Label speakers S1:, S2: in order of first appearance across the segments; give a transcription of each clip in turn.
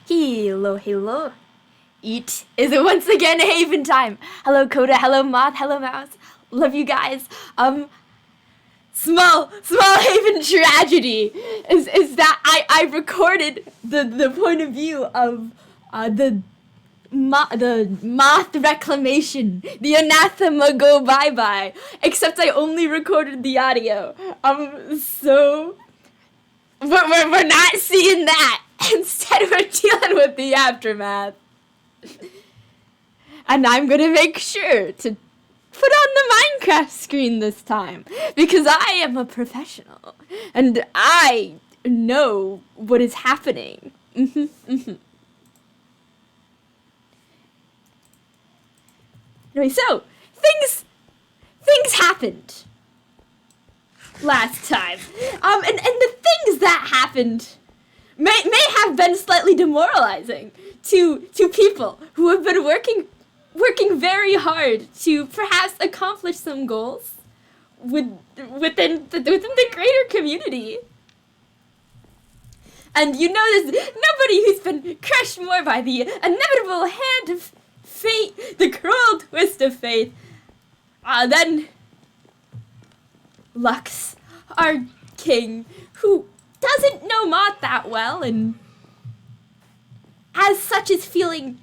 S1: Hello, hello. It is once again Haven time. Hello, Coda. Hello, Moth. Hello, Mouse. Love you guys. Small Haven tragedy is that I recorded the point of view of the moth reclamation, the anathema go bye-bye, except I only recorded the audio. So we're not seeing that. Instead, we're dealing with the aftermath. And I'm gonna make sure to put on the Minecraft screen this time, because I am a professional, and I know what is happening. Anyway, so, things happened last time. And the things that happened may have been slightly demoralizing to people who have been working very hard to perhaps accomplish some goals within the greater community. And you know, there's nobody who's been crushed more by the inevitable hand of fate, the cruel twist of fate, than Lux, our king, who doesn't know Moth that well, and as such is feeling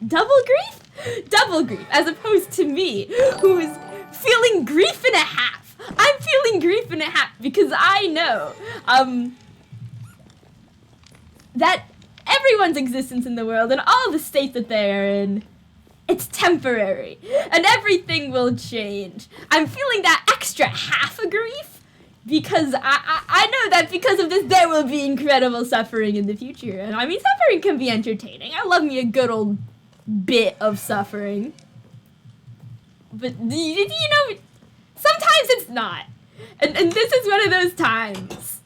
S1: double grief, as opposed to me, who is feeling grief and a half. I'm feeling grief and a half because I know, that everyone's existence in the world and all the state that they are in, it's temporary, and everything will change. I'm feeling that extra half of grief because I know that because of this there will be incredible suffering in the future. And I mean, suffering can be entertaining. I love me a good old bit of suffering. But, you know, sometimes it's not. And this is one of those times.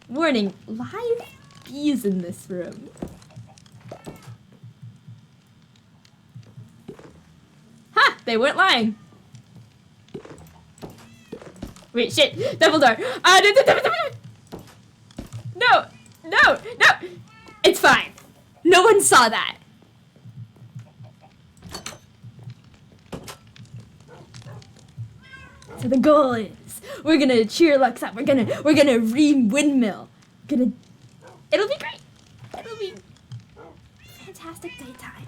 S1: Warning, live bees in this room. Ha! They weren't lying. Wait, shit! Double door! No! It's fine. No one saw that. So the goal is, we're gonna cheer Lux up. We're gonna re-windmill. It'll be great. It'll be fantastic daytime.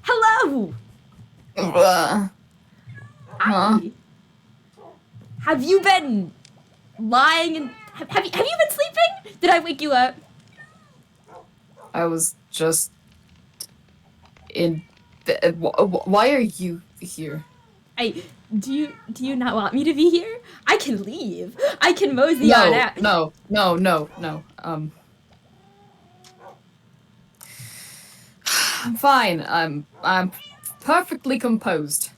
S1: Hello! Hi. Have you been lying and have you been sleeping? Did I wake you up?
S2: I was just in bed. Why are you here?
S1: Do you not want me to be here? I can leave. I can mosey on out.
S2: No. I'm fine. I'm perfectly composed.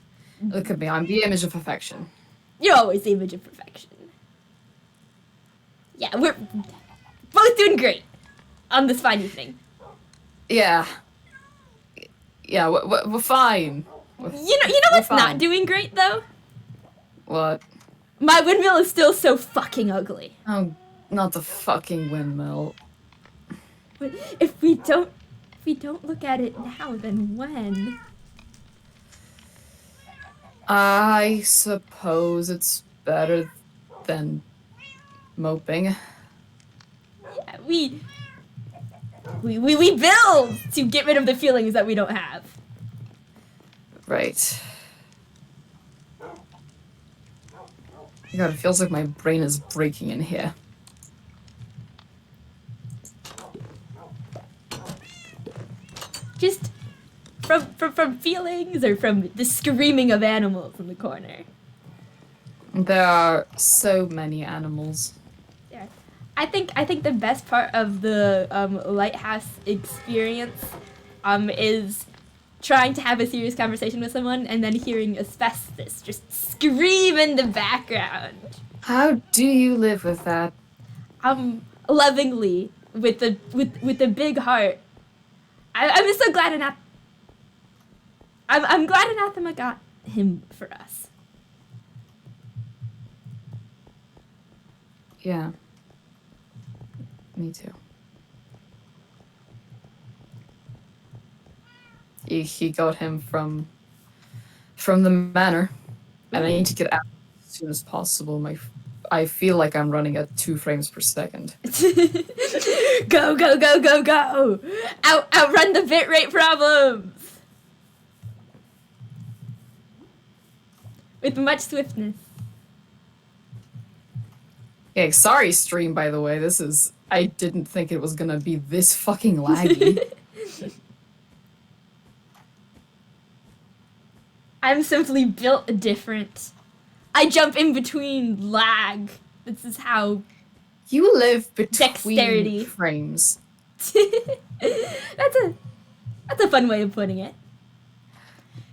S2: Look at me. I'm the image of perfection.
S1: You're always the image of perfection. Yeah, we're both doing great on this fine evening.
S2: Yeah, we're fine.
S1: You know what's not doing great, though?
S2: What?
S1: My windmill is still so fucking ugly.
S2: Oh, not the fucking windmill.
S1: But if we don't look at it now, then when?
S2: I suppose it's better than moping.
S1: Yeah, we build to get rid of the feelings that we don't have.
S2: Right. God, it feels like my brain is breaking in here.
S1: Just from feelings or from the screaming of animals in the corner?
S2: There are so many animals.
S1: Yeah. I think the best part of the lighthouse experience is trying to have a serious conversation with someone and then hearing asbestos just scream in the background.
S2: How do you live with that?
S1: Lovingly, with a big heart. I'm so glad I'm glad Anathema got him for us.
S2: Yeah. Me too. He got him from the manor, and I need to get out as soon as possible. I feel like I'm running at 2 frames per second.
S1: Go, go, go, go, go! Outrun the bitrate problems! With much swiftness.
S2: Yeah, sorry stream, by the way. I didn't think it was gonna be this fucking laggy.
S1: I'm simply built different. I jump in between lag. This is how...
S2: You live between
S1: Dexterity.
S2: frames.
S1: That's a fun way of putting it.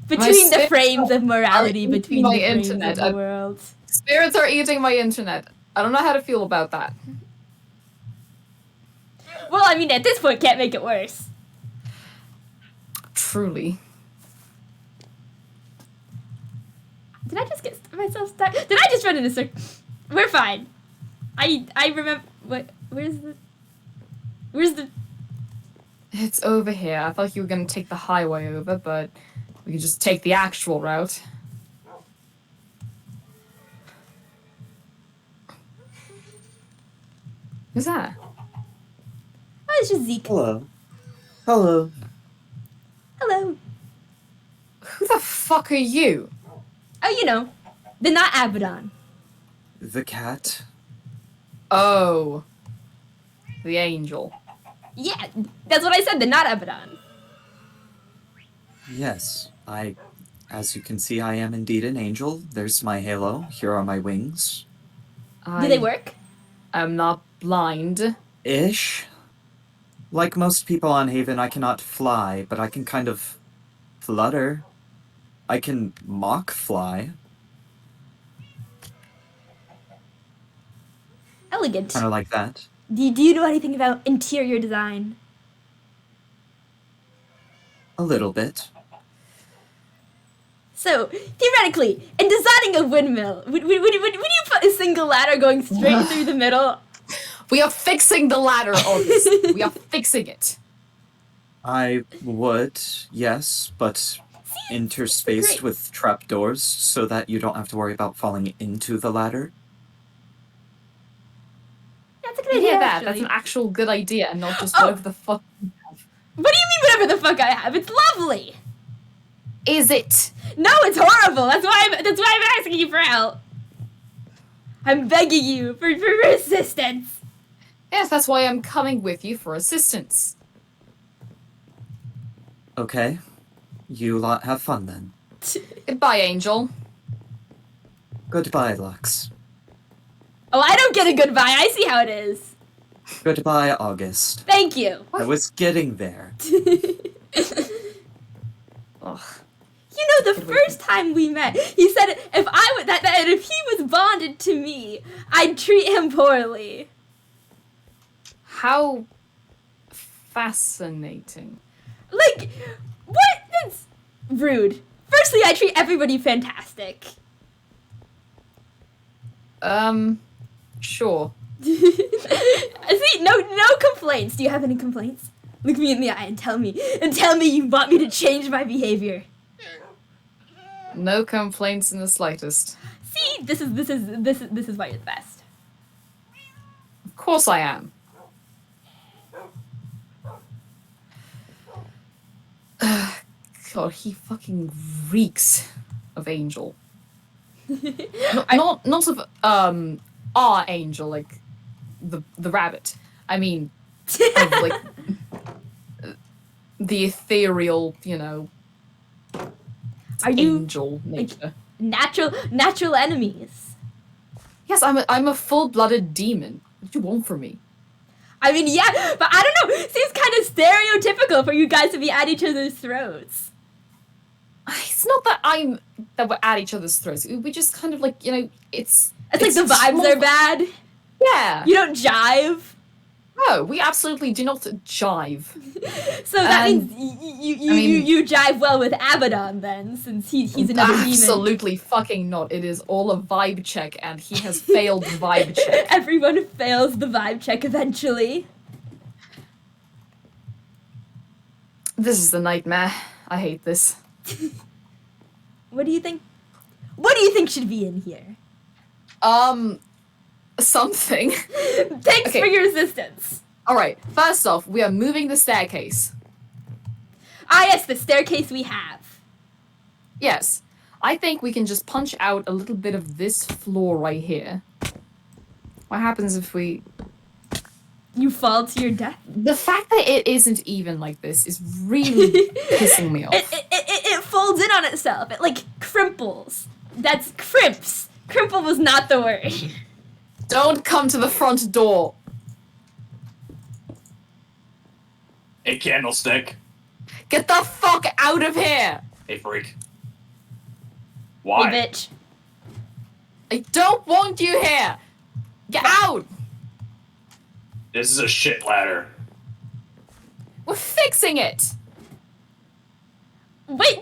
S1: Between the frames of morality, between the frames of the world.
S2: Spirits are eating my internet. I don't know how to feel about that.
S1: Well, I mean, at this point, can't make it worse.
S2: Truly.
S1: Did I just get myself stuck? Did I just run in a circle? We're fine. I remember... What? Where's the...
S2: It's over here. I thought you were gonna take the highway over, but we can just take the actual route. Who's that?
S1: Oh, it's just Zeke.
S3: Hello. Hello.
S1: Hello.
S2: Who the fuck are you?
S1: Oh, you know, the not Abbadon.
S3: The cat?
S2: Oh. The angel.
S1: Yeah, that's what I said, the not Abbadon.
S3: Yes, as you can see, I am indeed an angel. There's my halo. Here are my wings.
S1: Do they work?
S2: I'm not blind.
S3: Ish. Like most people on Haven, I cannot fly, but I can kind of flutter. I can mock fly.
S1: Elegant.
S3: Kind of like that.
S1: Do you know anything about interior design?
S3: A little bit.
S1: So, theoretically, in designing a windmill, would you put a single ladder going straight through the middle?
S2: We are fixing the ladder, August. We are fixing it.
S3: I would, yes, but interspaced
S1: great.
S3: with trapdoors so that you don't have to worry about falling into the ladder.
S1: That's a good
S2: Yeah,
S1: idea,
S2: that's
S1: actually.
S2: an actual good idea, and not just
S1: Oh.
S2: whatever the fuck you have.
S1: What do you mean whatever the fuck I have? It's lovely!
S2: Is it?
S1: No, it's horrible! That's why I'm asking you for help! I'm begging you for assistance!
S2: Yes, that's why I'm coming with you for assistance.
S3: Okay. You lot have fun then.
S2: Goodbye, Angel.
S3: Goodbye, Lux.
S1: Oh, I don't get a goodbye. I see how it is.
S3: Goodbye, August.
S1: Thank you.
S3: I was getting there.
S2: Ugh.
S1: You know, the first time we met, he said if he was bonded to me, I'd treat him poorly.
S2: How fascinating.
S1: Like, what? That's rude. Firstly, I treat everybody fantastic.
S2: Sure.
S1: See, no complaints. Do you have any complaints? Look me in the eye and tell me you want me to change my behavior.
S2: No complaints in the slightest.
S1: See, this is why you're the best.
S2: Of course I am. God, he fucking reeks of Angel. Not of our Angel, like the rabbit. I mean, of, like the ethereal,
S1: Are you
S2: angel nature.
S1: natural enemies?
S2: Yes, I'm a full-blooded demon. What do you want from me?
S1: I mean, yeah, but I don't know. Seems kind of stereotypical for you guys to be at each other's throats.
S2: It's not that we're at each other's throats. We just kind of like, it's
S1: It's like the vibes are bad.
S2: Yeah.
S1: You don't jive.
S2: No, we absolutely do not jive.
S1: So that means you jive well with Abbadon then, since he's another demon.
S2: Absolutely fucking not. It is all a vibe check, and he has failed vibe check.
S1: Everyone fails the vibe check eventually.
S2: This is the nightmare. I hate this.
S1: What do you think? What do you think should be in here?
S2: Something.
S1: Thanks
S2: Okay.
S1: for your assistance.
S2: Alright, first off, we are moving the staircase.
S1: Ah, yes, the staircase we have.
S2: Yes. I think we can just punch out a little bit of this floor right here. What happens if we...
S1: You fall to your death.
S2: The fact that it isn't even like this is really pissing me off.
S1: It folds in on itself. It, like, crimples. That's crimps. Crimple was not the word.
S2: Don't come to the front door.
S4: Hey, candlestick.
S2: Get the fuck out of here!
S4: Hey, freak. Why?
S1: Hey, bitch.
S2: I don't want you here! Get out!
S4: This is a shit ladder.
S2: We're fixing it!
S1: Wait,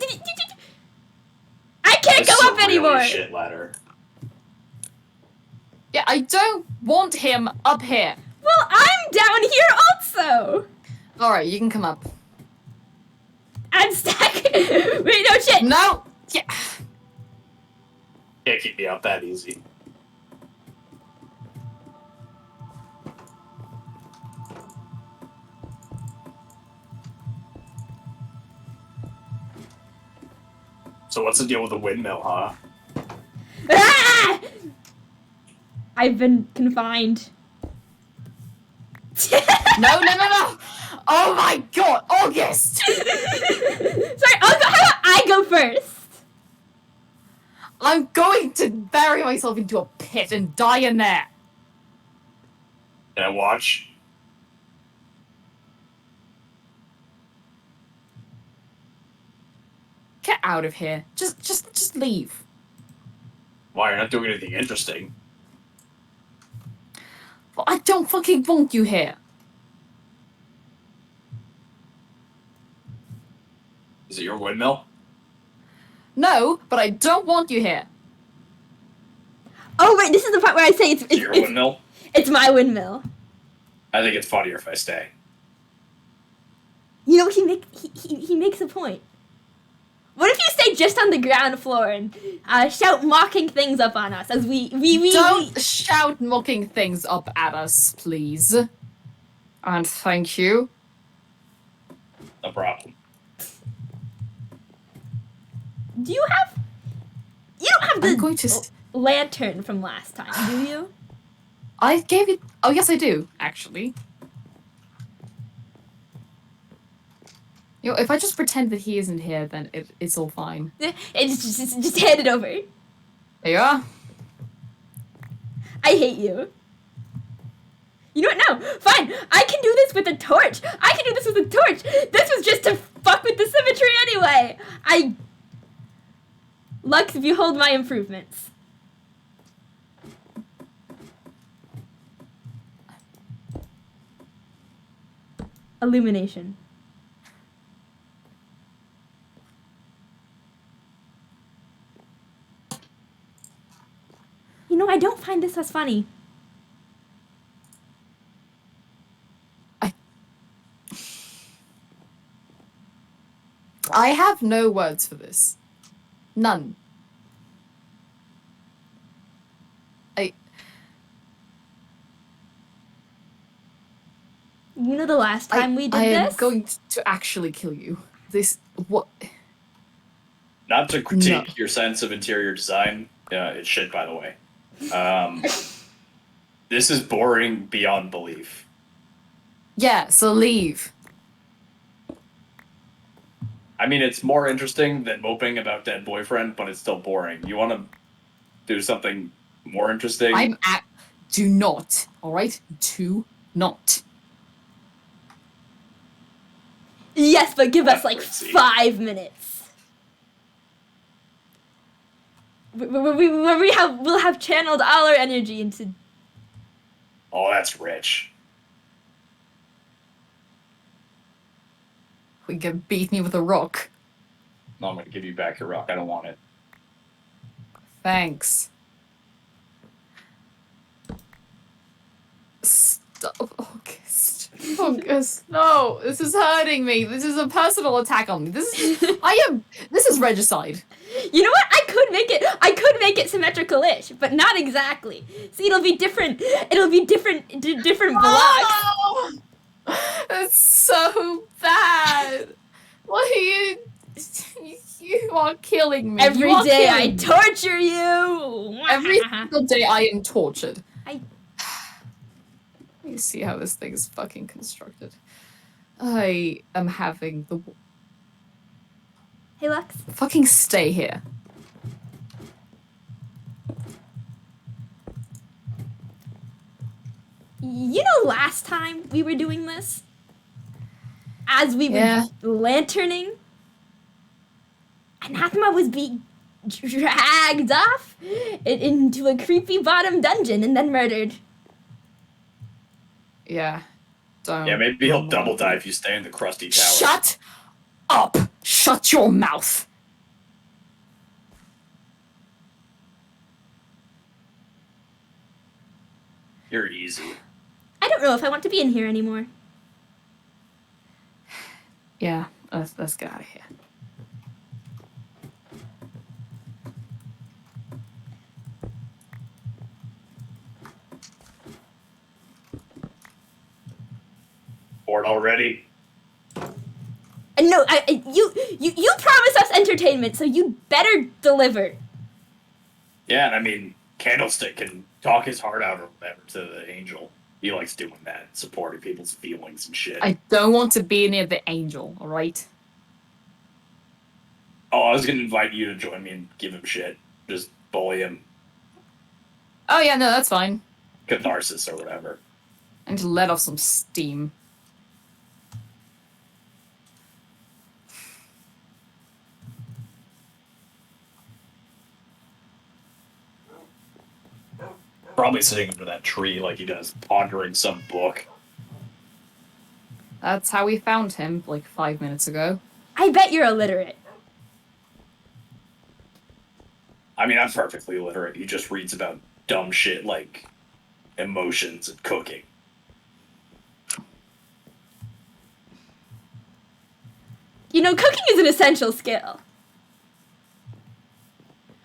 S1: I can't
S4: This
S1: go
S4: is
S1: up
S4: a really
S1: anymore.
S4: shit ladder.
S2: Yeah, I don't want him up here.
S1: Well, I'm down here also.
S2: Alright, you can come up.
S1: I'm stuck. Wait, no shit.
S2: No! Yeah.
S4: Can't keep me out that easy. So what's the deal with the windmill, huh?
S1: Ah! I've been confined.
S2: No! Oh my god, August!
S1: Sorry, how about I go first?
S2: I'm going to bury myself into a pit and die in there.
S4: Can I watch?
S2: Get out of here. Just leave.
S4: Why, you're not doing anything interesting.
S2: Well, I don't fucking want you here.
S4: Is it your windmill?
S2: No, but I don't want you here.
S1: Oh wait, this is the part where I say
S4: Is it your windmill?
S1: it's my windmill.
S4: I think it's funnier if I stay.
S1: You know, he makes a point. What if you stay just on the ground floor and shout mocking things up on us as we
S2: Don't shout mocking things up at us, please. And thank you.
S4: No problem.
S1: Do you have? You don't have the
S2: I'm going to...
S1: lantern from last time, do you?
S2: I gave you... Oh, yes, I do, actually. You know, if I just pretend that he isn't here, then it's all fine.
S1: It's just hand it over.
S2: There you are.
S1: I hate you. You know what? No, fine. I can do this with a torch. I can do this with a torch. This was just to fuck with the symmetry anyway. Lux, behold my improvements. Illumination. You know, I don't find this as funny.
S2: I have no words for this. None.
S1: You know the last time we did
S2: I am
S1: this?
S2: going to actually kill you. This... What...
S4: Not to critique
S2: No.
S4: your sense of interior design. It's shit, by the way. This is boring beyond belief.
S2: Yeah, so leave.
S4: I mean, it's more interesting than moping about dead boyfriend, but it's still boring. You want to do something more interesting?
S2: Do not, alright? Do not.
S1: Yes, but give us like
S4: Leprosy.
S1: 5 minutes. We'll have channeled all our energy into.
S4: Oh, that's rich.
S2: We can beat me with a rock.
S4: No, I'm going to give you back your rock. I don't want it.
S2: Thanks. Stop, August. Adayofaugust, no, this is hurting me. This is a personal attack on me. This is regicide.
S1: You know what? I could make it symmetrical-ish, but not exactly. See, it'll be different different blocks.
S2: Oh, that's so bad. What are you? You are killing me.
S1: Every day I torture you.
S2: Every single day I am tortured.
S1: I-
S2: Let me see how this thing is fucking constructed. I am having the
S1: Hey, Lux.
S2: fucking stay here.
S1: You know, last time we were doing this, as we
S2: Yeah.
S1: were lanterning, Anathema was being dragged off into a creepy bottom dungeon and then murdered.
S2: Yeah. Don't.
S4: Yeah, maybe he'll double die if you stay in the crusty tower.
S2: Shut up! Shut your mouth!
S4: You're easy.
S1: I don't know if I want to be in here anymore.
S2: Yeah, let's get out of here.
S4: Bored already?
S1: No, you promised us entertainment, so you better deliver.
S4: Yeah, and I mean, Candlestick can talk his heart out or whatever to the angel. He likes doing that, supporting people's feelings and shit.
S2: I don't want to be near the angel, alright?
S4: Oh, I was gonna invite you to join me and give him shit. Just bully him.
S2: Oh yeah, no, that's fine.
S4: Catharsis or whatever.
S2: I need to let off some steam.
S4: Probably sitting under that tree like he does, pondering some book.
S2: That's how we found him, like 5 minutes ago.
S1: I bet you're illiterate.
S4: I mean, I'm perfectly illiterate. He just reads about dumb shit like emotions and cooking.
S1: You know, cooking is an essential skill.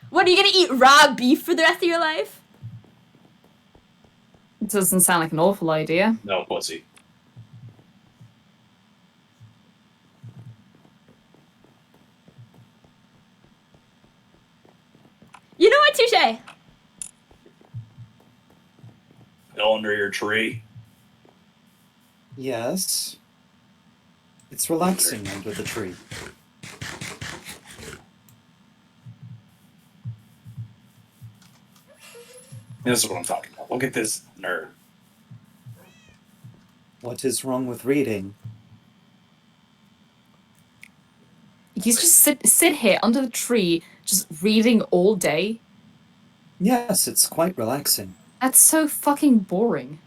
S1: What, are you gonna eat raw beef for the rest of your life?
S2: It doesn't sound like an awful idea.
S4: No, pussy.
S1: You know what, Touche?
S4: Still under your tree.
S3: Yes. It's relaxing under the tree.
S4: This is what I'm talking about. Look at this nerd.
S3: What is wrong with reading?
S2: You just sit here under the tree, just reading all day.
S3: Yes, it's quite relaxing.
S2: That's so fucking boring.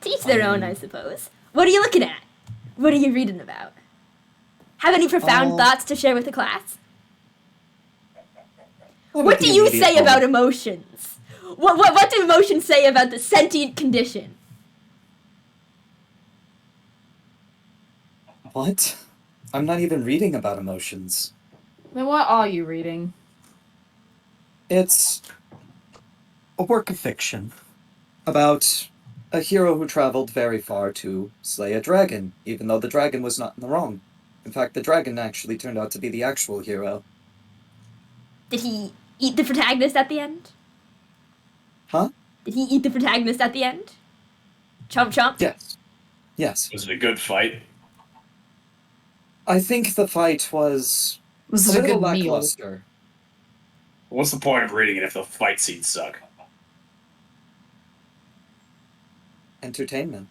S1: To each their own, I suppose. What are you looking at? What are you reading about? Have any profound thoughts to share with the class? What do you say about emotions? What do emotions say about the sentient condition?
S3: What? I'm not even reading about emotions.
S2: Then what are you reading?
S3: It's a work of fiction about a hero who traveled very far to slay a dragon, even though the dragon was not in the wrong. In fact, the dragon actually turned out to be the actual hero.
S1: Did he eat the protagonist at the end?
S3: Huh?
S1: Did he eat the protagonist at the end? Chomp chomp?
S3: Yes. Yes.
S4: Was it a good fight?
S3: I think the fight was
S2: Was
S3: a
S2: it a
S3: little
S2: good meal?
S3: lackluster.
S4: What's the point of reading it if the fight scenes suck?
S3: Entertainment.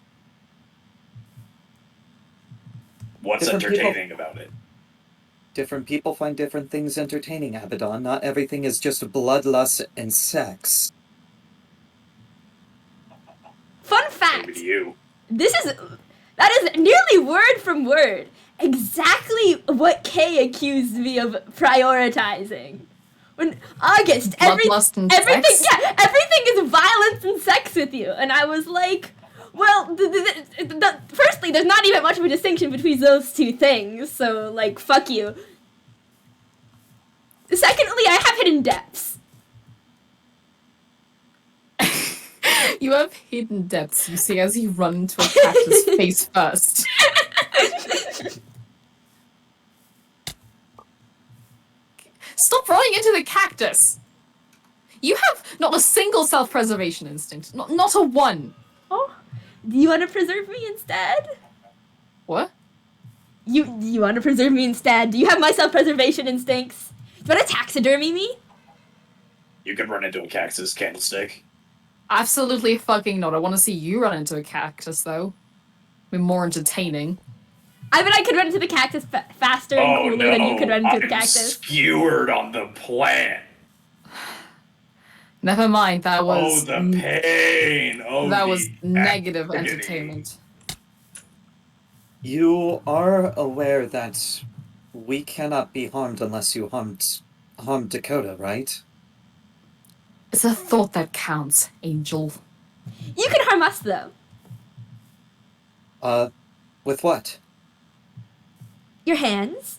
S4: What's
S3: Different people-
S4: entertaining about it?
S3: Different people find different things entertaining, Abbadon. Not everything is just bloodlust and sex.
S1: Fun
S4: Maybe
S1: fact.
S4: to you.
S1: That is nearly word from word exactly what Kay accused me of prioritizing. When August,
S2: Bloodlust and
S1: everything,
S2: sex?
S1: yeah, everything is violence and sex with you, and I was like, Well, firstly, there's not even much of a distinction between those two things, so, like, fuck you. Secondly, I have hidden depths.
S2: You have hidden depths, you see, as you run into a cactus face first. Stop running into the cactus! You have not a single self-preservation instinct. Not a one.
S1: Oh, do you want to preserve me instead?
S2: What?
S1: You want to preserve me instead? Do you have my self-preservation instincts? Do you want to taxidermy me?
S4: You could run into a cactus, Candlestick.
S2: Absolutely fucking not. I want to see you run into a cactus, though. Be more entertaining.
S1: I bet I could run into the cactus faster and cooler than you could run into the
S4: I'm
S1: cactus.
S4: skewered on the plant.
S2: Never mind, that was...
S4: Oh, the pain. Oh,
S2: that
S4: the
S2: was negative
S4: agony.
S2: entertainment.
S3: You are aware that we cannot be harmed unless you harm Dakota, right?
S2: It's a thought that counts, Angel.
S1: You can harm us, though.
S3: With what?
S1: Your hands.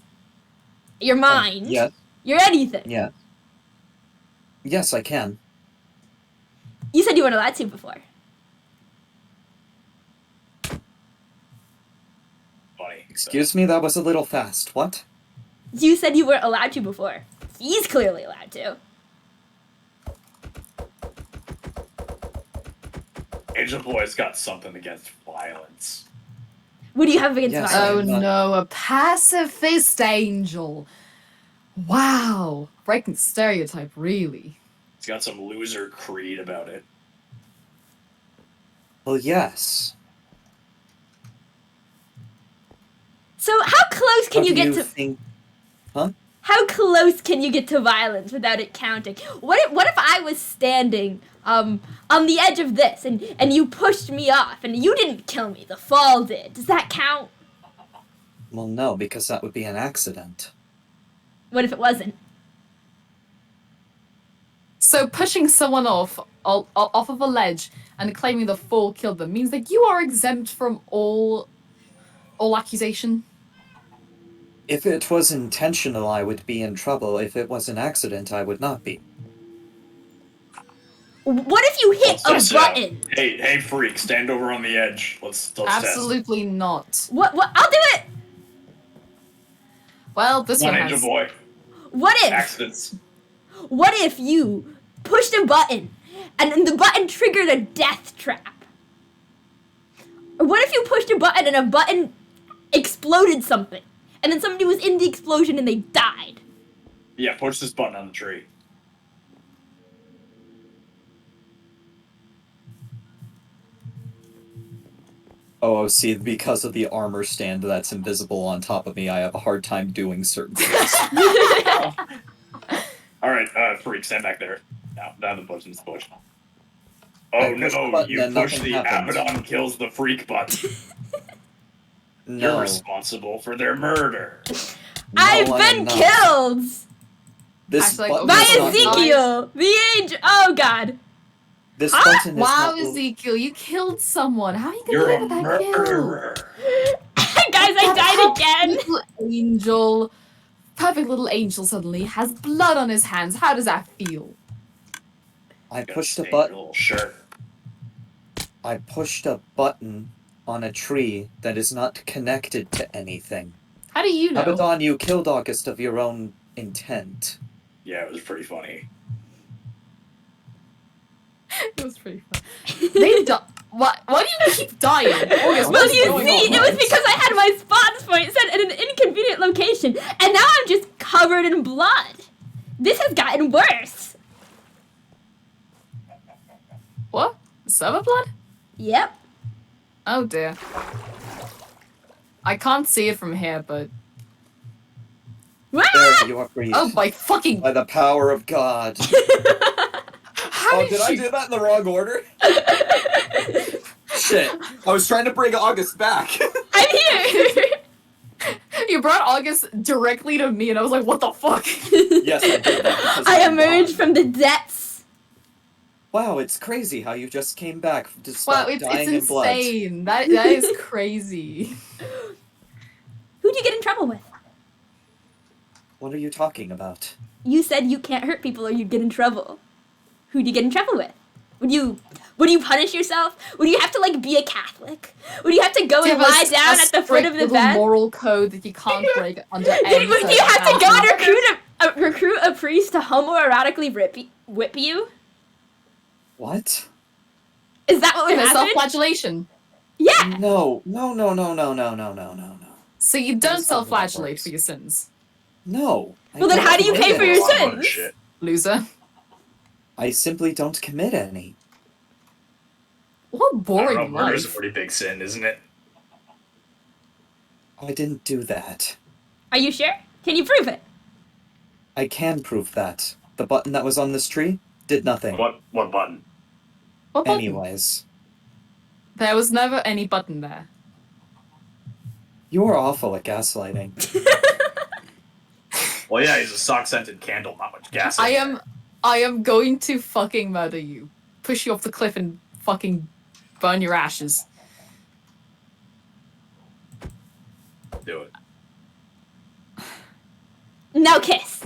S1: Your mind.
S3: Yes.
S1: Your anything.
S3: Yeah. Yes, I can.
S1: You said you weren't allowed to before.
S4: Funny.
S3: Excuse me, that was a little fast. What?
S1: You said you weren't allowed to before. He's clearly allowed to.
S4: Angel Boy's got something against violence.
S1: What do you have against
S3: Yes,
S1: violence?
S2: Oh no, a pacifist angel. Wow. Breaking stereotype, really.
S4: He's got some loser creed about it.
S3: Well, yes.
S1: So how close can
S3: How
S1: you
S3: do
S1: get to...
S3: think... Huh?
S1: How close can you get to violence without it counting? What if I was standing on the edge of this and you pushed me off and you didn't kill me, the fall did. Does that count?
S3: Well, no, because that would be an accident.
S1: What if it wasn't?
S2: So pushing someone off of a ledge and claiming the fall killed them means that you are exempt from all accusation?
S3: If it was intentional, I would be in trouble. If it was an accident, I would not be.
S1: What if you hit
S4: Let's
S1: a
S4: test it out.
S1: button?
S4: Hey, freak, stand over on the edge. Let's test.
S2: Absolutely not.
S1: What? I'll do it!
S2: Well, this
S4: One
S2: one
S4: Angel
S2: has...
S4: Boy.
S1: What if?
S4: Accidents.
S1: What if you pushed a button and then the button triggered a death trap? Or what if you pushed a button and a button exploded something and then somebody was in the explosion and they died?
S4: Yeah, push this button on the tree.
S3: Oh, see, because of the armor stand that's invisible on top of me, I have a hard time doing certain things.
S4: Alright, freak, stand back there. Now the button's pushed. Oh
S3: I push the
S4: no,
S3: button
S4: you
S3: and
S4: push
S3: nothing
S4: the
S3: happens.
S4: Abbadon kills the freak button. You're
S3: No.
S4: responsible for their murder.
S3: No,
S1: I've
S3: I am
S1: been
S3: not.
S1: killed
S3: This
S2: Actually,
S3: button
S1: by
S3: is not-
S1: Ezekiel, the angel. Oh God!
S3: This
S1: Ah!
S3: button is
S2: Wow,
S3: not...
S2: Ezekiel, you killed someone. How are you gonna
S4: You're
S2: live
S4: a
S2: with that kill?
S4: murderer.
S1: Guys, I died again.
S2: Little angel, perfect little angel suddenly has blood on his hands. How does that feel?
S3: I
S4: Got
S3: pushed a
S4: stained
S3: button.
S4: little shirt.
S3: I pushed a button on a tree that is not connected to anything.
S2: How do you know?
S3: Abbadon, you killed August of your own intent.
S4: Yeah, it was pretty funny.
S2: It was pretty fun. They di- Why do you keep dying? August,
S1: Well,
S2: what's
S1: you
S2: going
S1: see,
S2: on?
S1: it was because I had my spawns point set at an inconvenient location, and now I'm just covered in blood. This has gotten worse.
S2: What? Server blood?
S1: Yep.
S2: Oh dear. I can't see it from here, but...
S1: Ah!
S3: There, you are free.
S2: Oh my fucking...
S3: By the power of God.
S2: How
S3: Oh, did I
S2: you...
S3: do that in the wrong order? Shit. I was trying to bring August back.
S1: I'm here.
S2: You brought August directly to me, and I was like, what the fuck?
S3: Yes, I did that. because
S1: I
S3: I'm
S1: emerged
S3: gone.
S1: from the depths.
S3: Wow, it's crazy how you just came back
S2: Wow,
S3: despite
S2: it's
S3: dying in blood.
S2: insane. That is crazy.
S1: Who'd you get in trouble with?
S3: What are you talking about?
S1: You said you can't hurt people or you'd get in trouble. Who'd you get in trouble with? Would you punish yourself? Would you have to like be a Catholic? Would you have to go and lie down at the foot of the
S2: strict
S1: bed?
S2: moral code that you can't break under any
S1: Would you have to go and
S2: circumstances.
S1: recruit a priest to homoerotically whip you?
S3: What?
S1: Is that what would
S2: Yeah,
S1: happen?
S2: self-flagellation.
S1: Yeah.
S3: No.
S2: So you don't
S3: That's not how that
S2: self-flagellate
S3: works.
S2: for your sins,
S3: No. I
S1: Well, then
S3: don't
S1: how do you
S3: commit
S1: pay for
S3: any.
S1: your
S4: A lot of
S1: sins?
S4: shit.
S2: loser.
S3: I simply don't commit any.
S2: What a
S4: I don't
S2: boring
S4: know, murder's a
S2: life.
S4: pretty big sin, isn't it?
S3: I didn't do that.
S1: Are you sure? Can you prove it?
S3: I can prove that. The button that was on this tree did nothing.
S4: What button?
S2: What button?
S3: Anyways.
S2: There was never any button there.
S3: You're awful at gaslighting.
S4: Well, yeah, he's a sock-scented candle, not much gas. in
S2: I am going to fucking murder you. Push you off the cliff and fucking burn your ashes.
S4: there. Do it.
S1: Now kiss.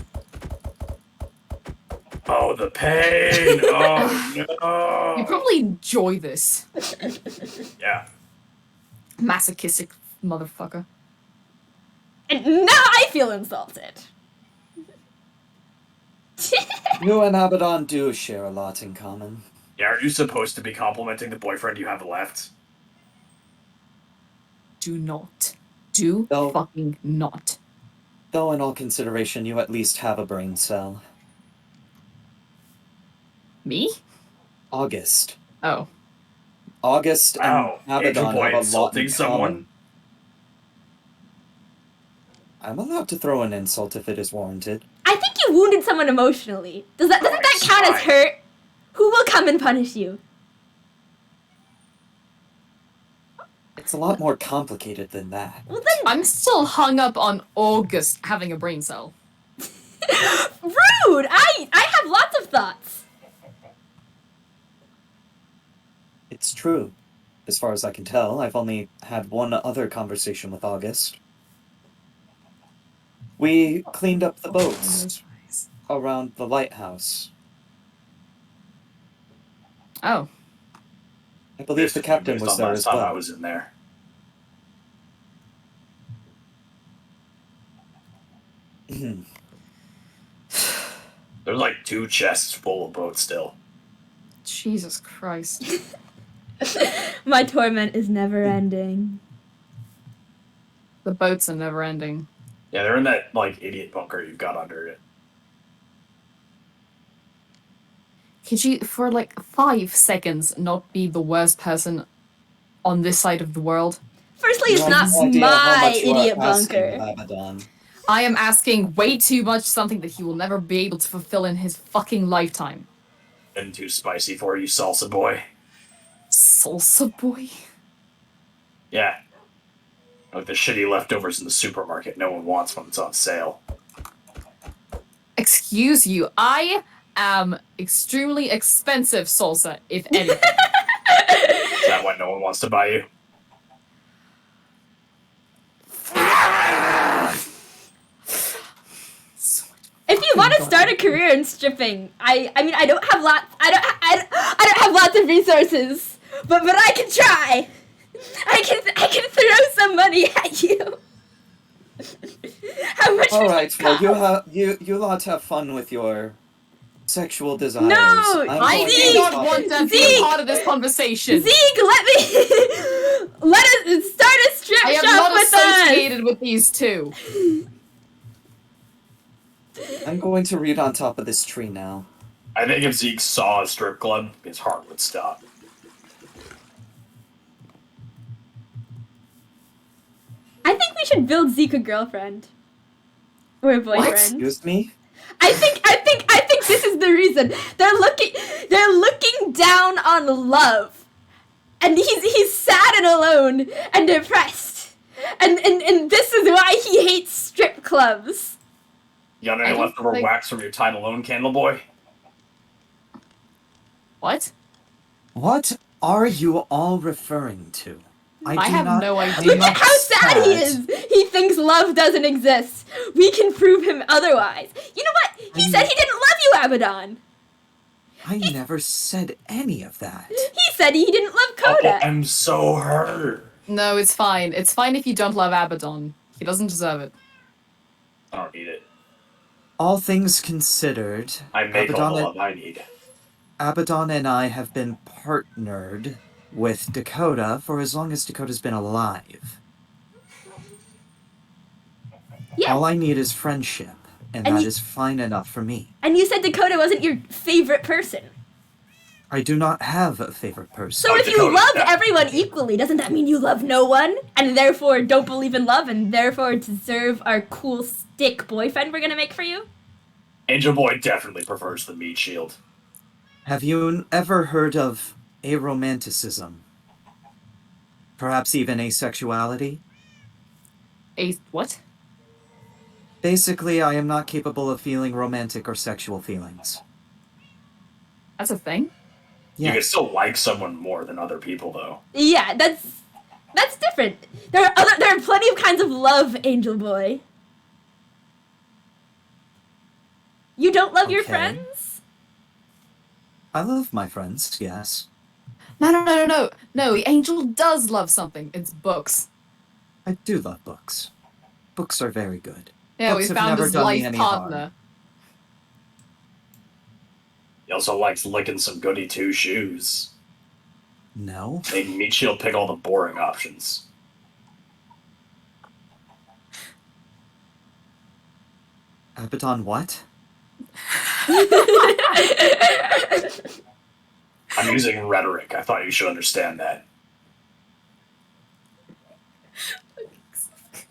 S4: Oh, the pain! Oh, no!
S2: You probably enjoy this.
S4: Yeah.
S2: Masochistic motherfucker.
S1: And now I feel insulted.
S3: You and Abbadon do share a lot in common.
S4: Yeah, are you supposed to be complimenting the boyfriend you have left?
S2: Do not. Do
S3: No.
S2: fucking not.
S3: Though in all consideration, you at least have a brain cell.
S2: Me?
S3: August.
S2: Oh.
S3: August
S4: Wow,
S3: and
S4: Angel
S3: Abbadon
S4: Boy
S3: have a lot
S4: insulting
S3: in
S4: someone?
S3: common. I'm allowed to throw an insult if it is warranted.
S1: I think you wounded someone emotionally. Doesn't that count as
S4: Fine.
S1: hurt? Who will come and punish you?
S3: It's a lot more complicated than that.
S1: Well then,
S2: I'm still hung up on August having a brain cell.
S1: rude. I have lots of thoughts.
S3: It's true. As far as I can tell, I've only had one other conversation with August. We cleaned up the boats around the lighthouse.
S2: Oh.
S3: I believe the captain was there as
S4: I
S3: well.
S4: was in there. There's like 2 chests full of boats still.
S2: Jesus Christ.
S1: My torment is never ending.
S2: The boats are never ending.
S4: Yeah, they're in that like idiot bunker you've got under it.
S2: Could you, for like 5 seconds, not be the worst person on this side of the world?
S1: Firstly, it's
S3: You
S1: not
S3: have no idea how
S1: my
S3: much you are
S1: idiot
S3: asking,
S1: bunker.
S3: Abbadon.
S2: I am asking way too much, something that he will never be able to fulfill in his fucking lifetime.
S4: Been too spicy for you, salsa boy.
S2: Salsa boy?
S4: Yeah. Like the shitty leftovers in the supermarket no one wants when it's on sale.
S2: Excuse you, I am extremely expensive salsa, if anything.
S4: Is that why no one wants to buy you?
S1: If you want to start a career in stripping, I mean I don't have I don't have lots of resources, but I can try. I can throw some money at you. How much?
S3: All
S1: would
S3: right,
S1: it
S3: well,
S1: cost?
S3: you lot have fun with your sexual desires.
S1: No,
S3: I'm
S2: I
S3: going
S2: do
S3: to
S2: not
S3: talk-
S2: want to be
S1: Zeke!
S2: a part of this conversation.
S1: Zeke, let us start a strip
S2: I am
S1: shop
S2: not
S1: with us.
S2: associated with these two.
S3: I'm going to read on top of this tree now.
S4: I think if Zeke saw a strip club, his heart would stop.
S1: I think we should build Zeke a girlfriend or a boyfriend.
S3: Excuse me?
S1: I think this is the reason they're looking down on love, and he's sad and alone and depressed, and this is why he hates strip clubs.
S4: You got
S2: I
S4: any
S2: don't
S4: leftover
S2: think-
S4: wax from your time alone, Candle Boy?
S2: What?
S3: What are you all referring to?
S2: I
S3: do
S2: have
S3: not
S2: no idea.
S3: am
S1: Look at how sad he
S3: upset.
S1: is! He thinks love doesn't exist. We can prove him otherwise. You know what? He said he didn't love you, Abbadon.
S3: I never said any of that.
S1: He said he didn't love
S4: Oh,
S1: Coda.
S4: I'm so hurt.
S2: No, it's fine. It's fine if you don't love Abbadon. He doesn't deserve it.
S4: I don't need it.
S3: All things considered,
S4: I make all the love I need.
S3: Abbadon and I have been partnered with Dakota for as long as Dakota's been alive.
S1: Yeah.
S3: All I need is friendship, and
S1: And
S3: that
S1: you-
S3: is fine enough for me.
S1: And you said Dakota wasn't your favorite person.
S3: I do not have a favorite person.
S1: So if you
S4: Dakota,
S1: love
S4: yeah.
S1: everyone equally, doesn't that mean you love no one? And therefore don't believe in love and therefore deserve our cool stick boyfriend we're gonna make for you?
S4: Angel Boy definitely prefers the meat shield.
S3: Have you ever heard of aromanticism? Perhaps even asexuality?
S2: What?
S3: Basically, I am not capable of feeling romantic or sexual feelings.
S2: That's a thing?
S4: You can
S3: Yes.
S4: still like someone more than other people, though.
S1: Yeah, that's different. There are plenty of kinds of love, Angel Boy. You don't love your
S3: Okay.
S1: friends?
S3: I love my friends, yes.
S2: No, Angel does love something. It's books.
S3: I do love books. Books are very good.
S2: Yeah,
S3: Books
S2: we
S3: have
S2: found
S3: never
S2: his
S3: done me
S2: life
S3: any
S2: partner.
S3: harm.
S4: He also likes licking some goody two shoes.
S3: No.
S4: Making meat shield pick all the boring options.
S3: Abbadon what?
S4: I'm using rhetoric. I thought you should understand that.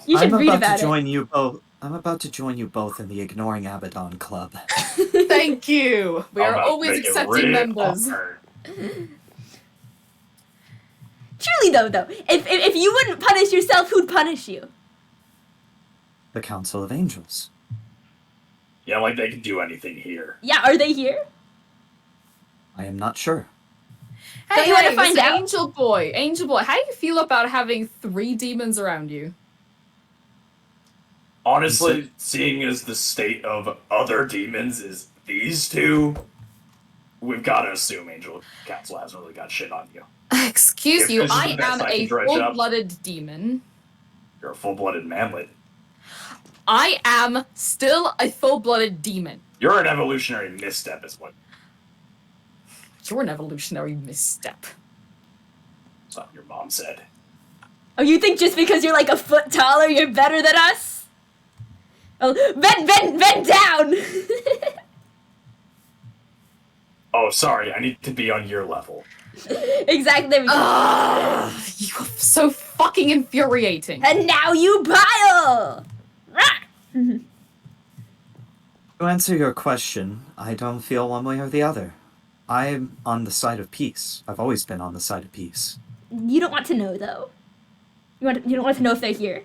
S1: You should
S3: I'm
S1: read
S3: about
S1: about
S3: to join you both. I'm about to join you both in the Ignoring Abbadon Club.
S2: Thank you. We
S4: I'm
S2: are
S4: about to
S2: always
S4: make it
S2: accepting
S4: real
S2: members.
S4: hard.
S1: Truly though, if you wouldn't punish yourself, who'd punish you?
S3: The Council of Angels.
S4: Yeah, like they can do anything here.
S1: Yeah, are they here?
S3: I am not sure.
S1: Don't you wanna find
S2: Mr.
S1: out?
S2: Angel Boy, how do you feel about having 3 demons around you?
S4: Honestly, seeing as the state of other demons is these two, we've got to assume Angel Council hasn't really got shit on you.
S2: Excuse
S4: If
S2: you,
S4: this is
S2: I
S4: the best
S2: am
S4: I can
S2: a
S4: dredge up.
S2: full-blooded demon.
S4: You're a full-blooded manlet.
S2: I am still a full-blooded demon.
S4: You're an evolutionary misstep, is what
S2: You're an evolutionary misstep.
S4: something your mom said.
S1: Oh, you think just because you're like a foot taller, you're better than us? Oh, bend down!
S4: Oh, sorry, I need to be on your level.
S1: Exactly, there we go.
S2: You're so fucking infuriating.
S1: And now you pile!
S3: To answer your question, I don't feel one way or the other. I'm on the side of peace. I've always been on the side of peace.
S1: You don't want to know, though. You don't want to know if they're here.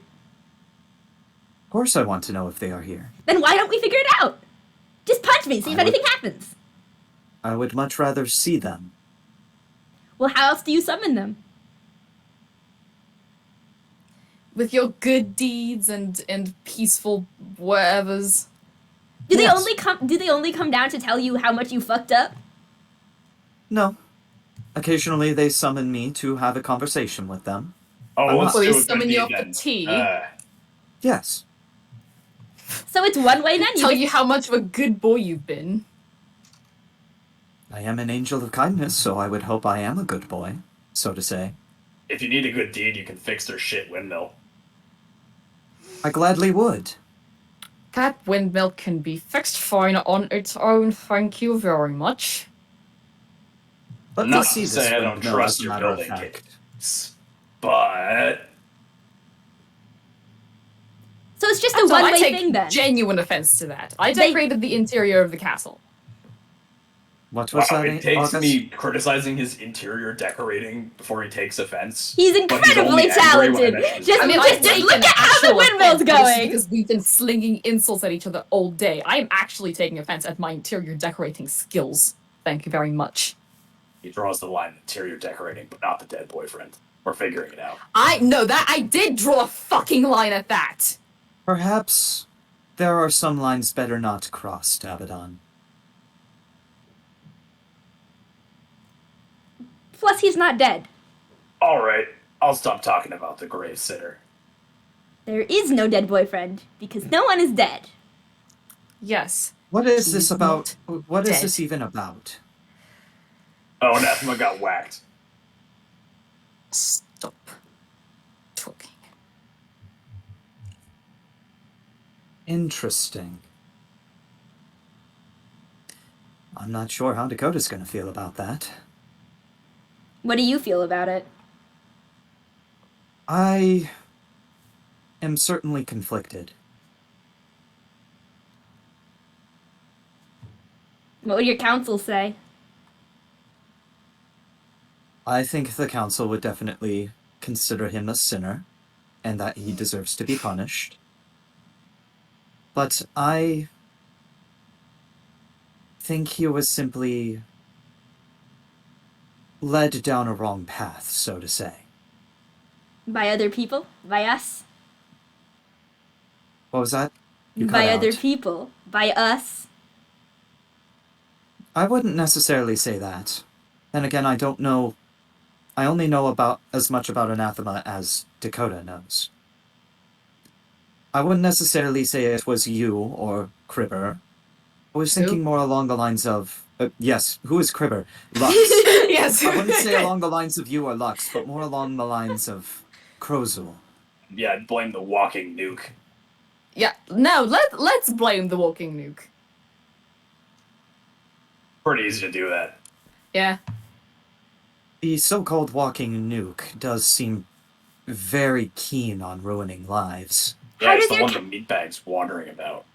S3: Of course I want to know if they are here.
S1: Then why don't we figure it out? Just punch me, see if
S3: I would-
S1: anything happens.
S3: I would much rather see them.
S1: Well, how else do you summon them?
S2: With your good deeds and peaceful whatevers.
S1: Do they
S3: Yes.
S1: only come down to tell you how much you fucked up?
S3: No. Occasionally they summon me to have a conversation with them.
S4: Oh,
S3: I'm
S4: let's
S3: not-
S4: do
S2: Well,
S4: a
S2: they
S4: good
S2: summon you
S4: deed
S2: up for
S4: then.
S2: tea.
S3: Yes.
S1: So it's one way then?
S2: Tell you how much of a good boy you've been.
S3: I am an angel of kindness, so I would hope I am a good boy, so to say.
S4: If you need a good deed, you can fix their shit windmill.
S3: I gladly would.
S2: That windmill can be fixed fine on its own, thank you very much.
S3: Let
S4: Not
S3: me see
S4: to
S3: this
S4: say I don't
S3: windmill,
S4: trust
S3: as a
S4: your
S3: matter of
S4: building
S3: fact.
S4: But
S1: So it's just a
S2: So I
S1: one-way
S2: take
S1: thing then?
S2: genuine offense to that. I
S1: They-
S2: decorated the interior of the castle.
S3: What was
S4: wow,
S3: that,
S4: it takes
S3: August?
S4: me criticizing his interior decorating before he takes offense.
S1: He's
S4: But he's
S1: incredibly
S4: only angry when I
S1: talented.
S4: mention his
S1: Just,
S2: I mean,
S1: just,
S2: I've
S1: just
S2: taken
S1: look at how the
S2: actual
S1: windmill's
S2: offense, but it's
S1: going.
S2: because we've been slinging insults at each other all day. I am actually taking offense at my interior decorating skills. Thank you very much.
S4: He draws the line in interior decorating, but not the dead boyfriend. We're figuring it out.
S2: I did draw a fucking line at that.
S3: Perhaps there are some lines better not crossed, Abbadon.
S1: Plus, he's not dead.
S4: Alright, I'll stop talking about the grave sitter.
S1: There is no dead boyfriend, because no one is dead.
S2: Yes.
S3: What is
S2: He's
S3: this about? What is
S2: dead.
S3: this even about?
S4: Oh, Anathema got whacked.
S2: Stop talking.
S3: Interesting. I'm not sure how Dakota's gonna feel about that.
S1: What do you feel about it?
S3: I am certainly conflicted.
S1: What would your council say?
S3: I think the council would definitely consider him a sinner, and that he deserves to be punished. But I think he was simply led down a wrong path, so to say.
S1: By other people? By us?
S3: What was that? You cut
S1: By other
S3: out.
S1: people? By us?
S3: I wouldn't necessarily say that. Then again, I don't know. I only know about as much about Anathema as Dakota knows. I wouldn't necessarily say it was you or Kriber. I was thinking more along the lines of... yes, who is Kriber? Lux.
S2: Yes.
S3: I wouldn't say along the lines of you or Lux, but more along the lines of Crozul.
S4: Yeah, I'd blame the walking nuke.
S2: Yeah. No. Let's blame the walking nuke.
S4: Pretty easy to do that.
S2: Yeah.
S3: The so-called walking nuke does seem very keen on ruining lives.
S4: Yeah,
S1: How
S4: he's
S1: does
S4: the
S1: your
S4: one the meatbags wandering about.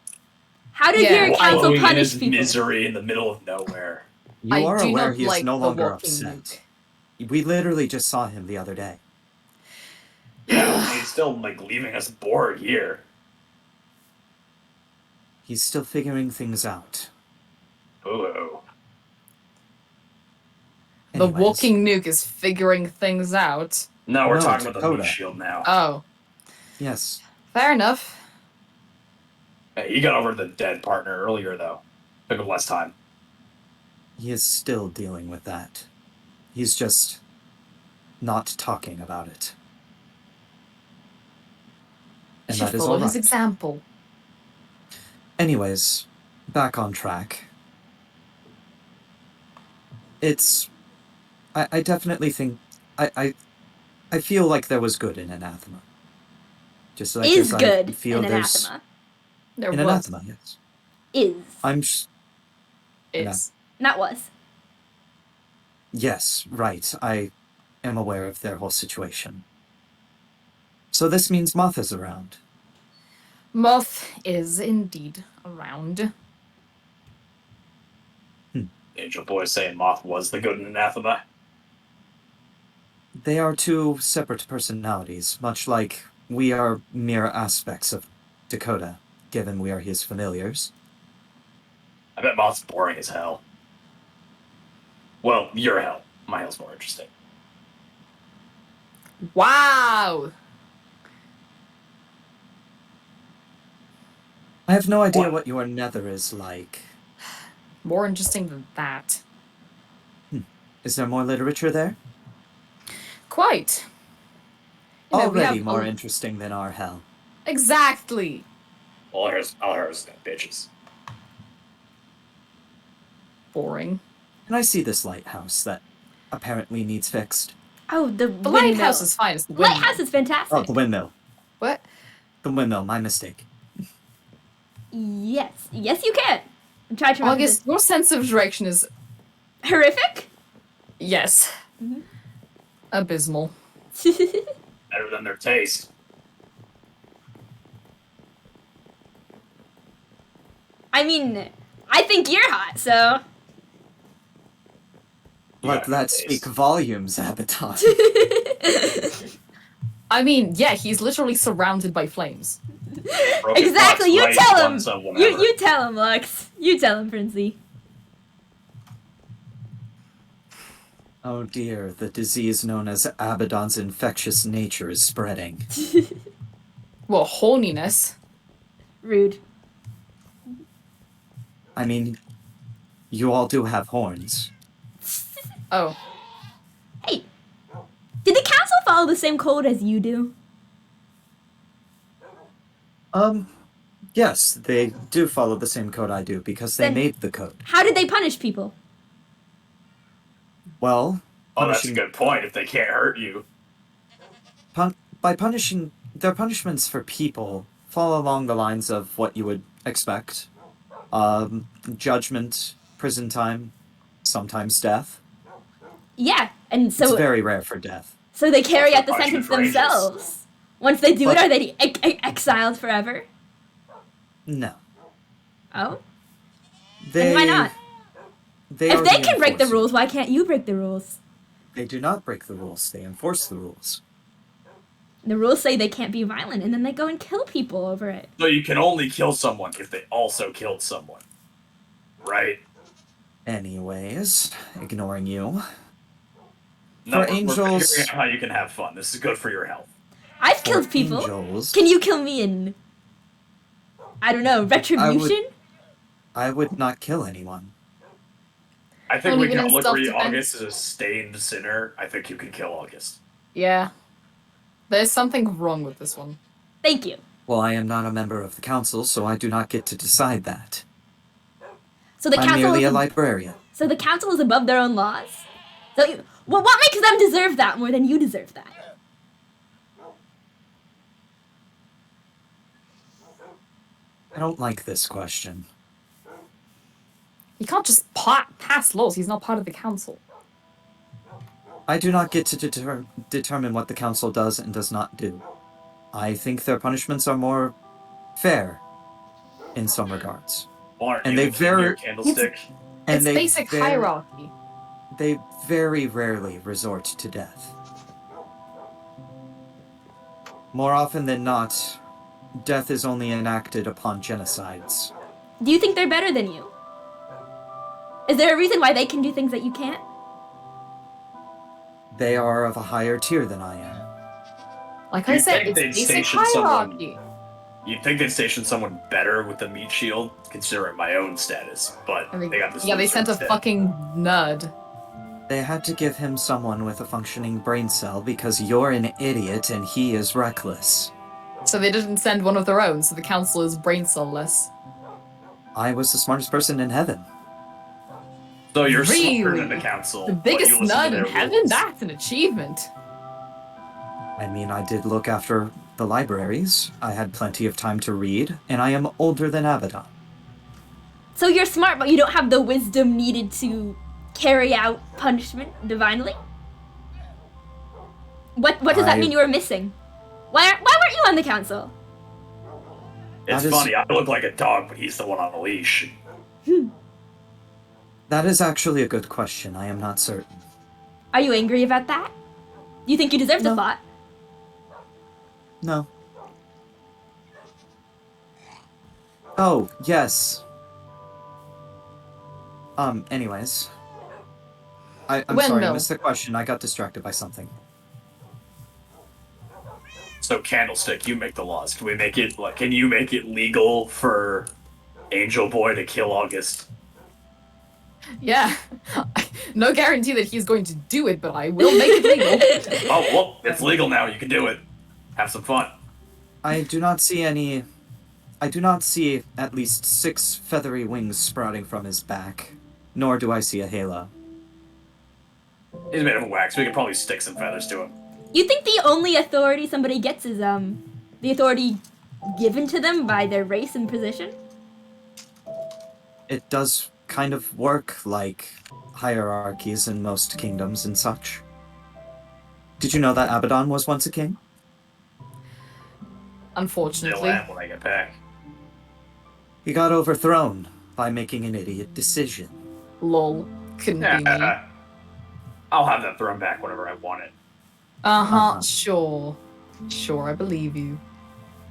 S1: How does
S2: Yeah.
S1: your council
S4: Wallowing in
S1: punish
S4: his
S1: people?
S4: misery in the middle of nowhere.
S3: You
S2: I
S3: are
S2: do
S3: aware
S2: not
S3: he is
S2: like
S3: no
S2: the
S3: longer
S2: walking
S3: upset. We literally just saw him the other day.
S4: Yeah, he's still, like, leaving us bored here.
S3: He's still figuring things out.
S4: Ooh.
S2: The
S3: Anyways,
S2: walking nuke is figuring things out.
S4: No, we're
S3: No,
S4: talking about the
S3: Dakota.
S4: meat shield now.
S2: Oh,
S3: Yes,
S2: fair enough.
S4: Hey, he got over the dead partner earlier, though. Took him less time.
S3: he is still dealing with that. He's just not talking about it. And
S2: Should
S3: that is
S2: follow
S3: all
S2: his
S3: right.
S2: example.
S3: Anyways, back on track. It's... I definitely think... I feel like there was good in Anathema. Just like
S1: Is
S3: as
S1: good
S3: I feel
S1: in
S3: there's...
S1: anathema.
S2: There
S3: In
S2: was.
S3: Anathema, yes.
S1: Is.
S3: I'm...
S2: Is.
S1: Not was.
S3: Yes, right. I am aware of their whole situation. So this means Moth is around.
S2: Moth is indeed around.
S4: Angel Boy saying Moth was the good in Anathema.
S3: They are two separate personalities, much like we are mere aspects of Dakota, given we are his familiars.
S4: I bet Moth's boring as hell. Well, your hell. My hell's more interesting.
S2: Wow.
S3: I have no idea
S4: What?
S3: what your nether is like.
S2: More interesting than that.
S3: Is there more literature there?
S2: Quite. You know, we
S3: Already
S2: have
S3: more
S2: a-
S3: interesting than our hell.
S2: Exactly.
S4: I'll harass them bitches.
S2: Boring.
S3: And I see this lighthouse that apparently needs fixed.
S1: Oh, the
S2: The
S1: windmill.
S2: lighthouse is fine. It's the windmill.
S1: Lighthouse is fantastic.
S3: Oh, the windmill.
S2: What?
S3: The windmill, my mistake.
S1: Yes. Yes, you can. I'm trying to remember
S2: August, your sense of direction is
S1: this. Horrific?
S2: yes. Abysmal.
S4: Better than their taste.
S1: I mean, I think you're hot, so...
S3: Let
S4: Yeah,
S3: that
S4: taste.
S3: speak volumes, Abbadon.
S2: I mean, yeah, he's literally surrounded by flames.
S4: Broken
S1: Exactly,
S4: clocks,
S1: you
S4: right,
S1: tell him!
S4: once of whatever.
S1: You tell him, Lux. You tell him, Princey.
S3: Oh dear, the disease known as Abbadon's infectious nature is spreading.
S2: Well, horniness.
S1: Rude.
S3: I mean, you all do have horns.
S2: Oh.
S1: Hey, did the council follow the same code as you do?
S3: Yes, they do follow the same code I do because they
S1: Then-
S3: made the code.
S1: How did they punish people?
S3: Well,
S4: Oh, that's a
S3: punishing,
S4: good point. If they can't hurt you,
S3: by punishing, their punishments for people fall along the lines of what you would expect. Judgment, prison time, sometimes death.
S1: Yeah, and
S3: It's
S1: so
S3: very rare for death.
S1: so they carry
S4: Also
S1: out the
S4: punishment
S1: sentence
S4: ranges.
S1: themselves. Once they do
S3: But-
S1: it, are they exiled forever?
S3: No.
S1: Oh,
S3: They,
S1: then why not?
S3: They
S1: If
S3: are
S1: they
S3: the
S1: can break the
S3: enforcers.
S1: rules, why can't you break the rules?
S3: They do not break the rules, they enforce the rules.
S1: The rules say they can't be violent, and then they go and kill people over it.
S4: so you can only kill someone if they also killed someone, right?
S3: Anyways, ignoring you.
S4: No,
S3: For
S4: we're
S3: angels-
S4: figuring out how you can have fun. This is good for your health.
S1: I've killed
S3: For
S1: people.
S3: angels,
S1: Can you kill me in, I don't know, retribution?
S3: I would not kill anyone.
S4: I think
S2: Not
S4: we
S2: even
S4: can
S2: in
S4: look
S2: self-defense?
S4: August as a stained sinner. I think you can kill August.
S2: Yeah. There's something wrong with this one.
S1: Thank you.
S3: Well, I am not a member of the council, so I do not get to decide that.
S1: So the
S3: I'm
S1: council
S3: merely
S1: is
S3: a librarian.
S1: so the council is above their own laws. So well, what makes them deserve that more than you deserve that?
S3: I don't like this question.
S2: He can't just pass laws. He's not part of the council.
S3: I do not get to determine what the council does and does not do. I think their punishments are more fair in some regards.
S4: Well, aren't
S3: And
S4: you
S3: they
S4: the king,
S3: very-
S4: your candlestick?
S3: And
S2: It's
S3: they
S2: basic
S3: very-
S2: hierarchy.
S3: They very rarely resort to death. More often than not, death is only enacted upon genocides.
S1: Do you think they're better than you? Is there a reason why they can do things that you can't?
S3: They are of a higher tier than I am.
S2: Like
S4: Do
S2: I
S4: you
S2: said,
S4: think
S2: it's
S4: they'd
S2: basic
S4: station someone-
S2: hierarchy.
S4: You'd think they'd station someone better with the meat shield, considering my own status, but
S2: I mean,
S4: they got this.
S2: yeah, they
S4: loser
S2: sent a
S4: instead.
S2: fucking nerd.
S3: They had to give him someone with a functioning brain cell because you're an idiot and he is reckless.
S2: So they didn't send one of their own, so the council is brain cell-less.
S3: I was the smartest person in heaven.
S4: So you're
S2: Really?
S4: smarter than the council.
S2: The
S4: but
S2: biggest
S4: you listen to
S2: nerd in
S4: their
S2: heaven?
S4: rules.
S2: That's an achievement.
S3: I mean, I did look after the libraries, I had plenty of time to read, and I am older than Abbadon.
S1: So you're smart, but you don't have the wisdom needed to carry out punishment divinely? What does that
S3: I-
S1: mean you were missing? Why weren't you on the council?
S4: It's
S3: That is-
S4: funny. I look like a dog, but he's the one on a leash.
S3: That is actually a good question, I am not certain.
S1: Are you angry about that? Do you think you deserve the
S3: No.
S1: thought?
S3: No. Oh, yes. Anyways. I'm sorry, I
S2: Windmill.
S3: missed the question. I got distracted by something.
S4: So Candlestick, you make the laws. Can we make it like? Can you make it legal for Angel Boy to kill August?
S2: Yeah. No guarantee that he's going to do it, but I will make it legal.
S4: Oh well, it's legal now. You can do it. Have some fun.
S3: I do not see at least 6 feathery wings sprouting from his back, nor do I see a halo.
S4: He's made of wax. We could probably stick some feathers to him.
S1: You think the only authority somebody gets is the authority given to them by their race and position?
S3: It does kind of work like hierarchies in most kingdoms and such. Did you know that Abbadon was once a king?
S4: Still
S2: Unfortunately.
S4: am when I get back.
S3: He got overthrown by making an idiot decision.
S2: Lol. Couldn't be me.
S4: I'll have that throne back whenever I want it.
S2: Uh-huh, sure. Sure, I believe you.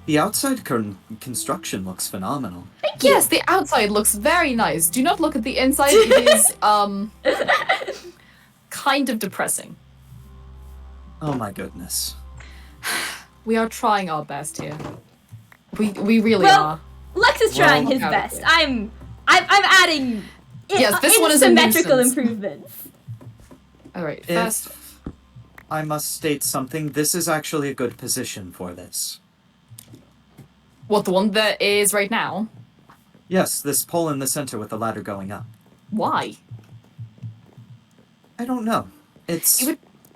S3: The outside construction looks phenomenal.
S2: Yes, the outside looks very nice. Do not look at the inside. It is, kind of depressing.
S3: Oh my goodness.
S2: We are trying our best here. We really
S1: Well,
S2: are.
S1: Lux is trying
S3: Well,
S1: his
S2: okay.
S1: best. I'm adding
S2: Yes, this one is a
S1: symmetrical
S2: nuisance.
S1: improvements.
S2: All right, first.
S3: If I must state something, this is actually a good position for this.
S2: What, the one that is right now?
S3: Yes, this pole in the center with the ladder going up.
S2: Why?
S3: I don't know. It's...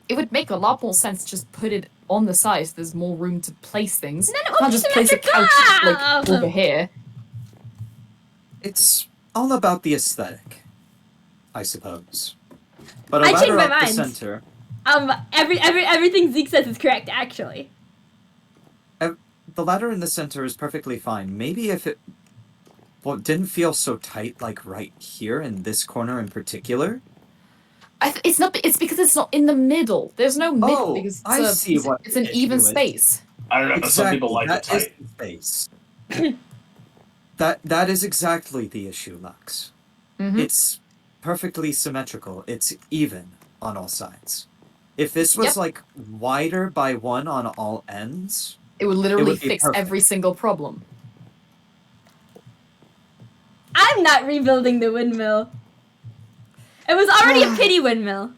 S2: It would make a lot more sense to just put it on the side so there's more room to place things.
S1: And then it
S2: Can't
S1: will be
S2: just place a couch like
S1: symmetrical!
S2: over here.
S3: It's all about the aesthetic, I suppose. But a
S1: I
S3: ladder
S1: changed my
S3: up the
S1: mind.
S3: center...
S1: Everything Zeke says is correct, actually.
S3: The ladder in the center is perfectly fine. Maybe if it... Well, it didn't feel so tight, like right here in this corner in particular.
S2: It's not. It's because it's not in the middle. There's no middle
S3: Oh,
S2: because
S3: I see what
S2: it's an
S3: the
S2: even
S3: issue is.
S2: space.
S4: I don't know. Some
S3: Exactly,
S4: people like it
S3: that is
S4: tight.
S3: the space. that is exactly the issue, Lux.
S2: Mhm.
S3: It's perfectly symmetrical. It's even on all sides. If this was
S2: Yep.
S3: like wider by one on all ends,
S2: It would literally
S3: would be
S2: fix
S3: perfect.
S2: every single problem.
S1: I'm not rebuilding the windmill. It was already a pity windmill.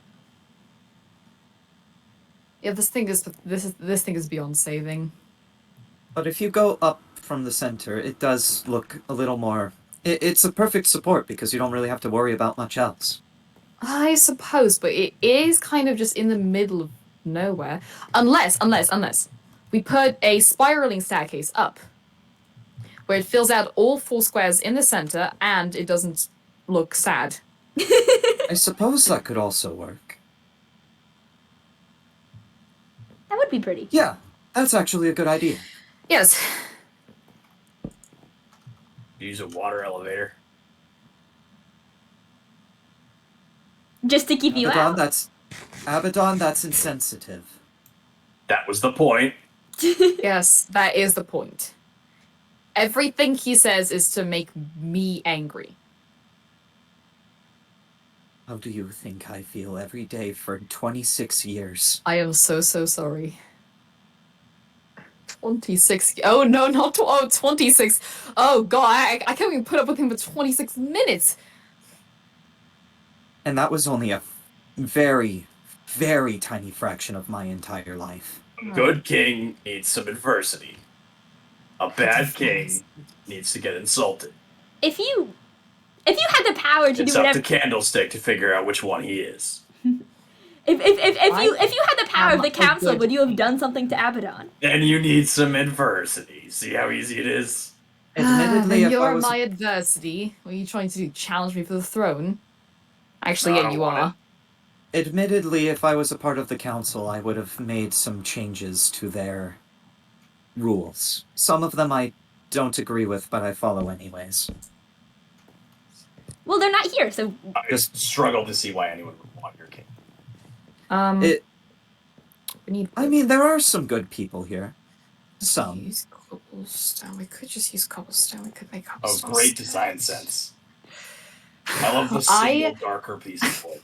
S2: Yeah, this thing is beyond saving.
S3: but if you go up from the center, it does look a little more... It's a perfect support because you don't really have to worry about much else.
S2: I suppose, but it is kind of just in the middle of nowhere. Unless we put a spiraling staircase up, where it fills out all 4 squares in the center and it doesn't look sad.
S3: I suppose that could also work.
S1: That would be pretty.
S3: Yeah, that's actually a good idea.
S2: Yes.
S4: Use a water elevator.
S1: Just to keep you out.
S3: Abbadon, that's insensitive.
S4: That was the point.
S2: Yes, that is the point. Everything he says is to make me angry.
S3: How do you think I feel every day for 26 years?
S2: I am so sorry. 26. Oh no, not 26. Oh god, I can't even put up with him for 26 minutes.
S3: And that was only a very, very tiny fraction of my entire life.
S4: A good king needs some adversity. A bad king needs to get insulted.
S1: If you had the power to
S4: It's
S1: do
S4: up
S1: whatever,
S4: to Candlestick to figure out which one he is.
S1: if you had the power of the
S2: am a
S1: council,
S2: good
S1: would you have done something to Abbadon?
S4: Then you need some adversity. See how easy it is?
S3: Admittedly,
S2: then
S3: if I
S2: you're
S3: was...
S2: my adversity. What are you trying to do? Challenge me for the throne? Actually,
S4: No, I
S2: yeah,
S4: don't
S2: you
S4: want
S2: are.
S3: Admittedly, if I was a part of the council, I would have made some changes to their rules. Some of them I don't agree with, but I follow anyways.
S1: Well, they're not here, so
S4: I
S3: Just-
S4: just struggle to see why anyone would want your king.
S2: We need.
S3: I mean, there are some good people here.
S2: Could
S3: Some.
S2: use cobblestone. We could just use cobblestone. We could make
S4: Oh,
S2: cobblestone.
S4: great design sense. I love the
S2: I-
S4: single darker piece of wood.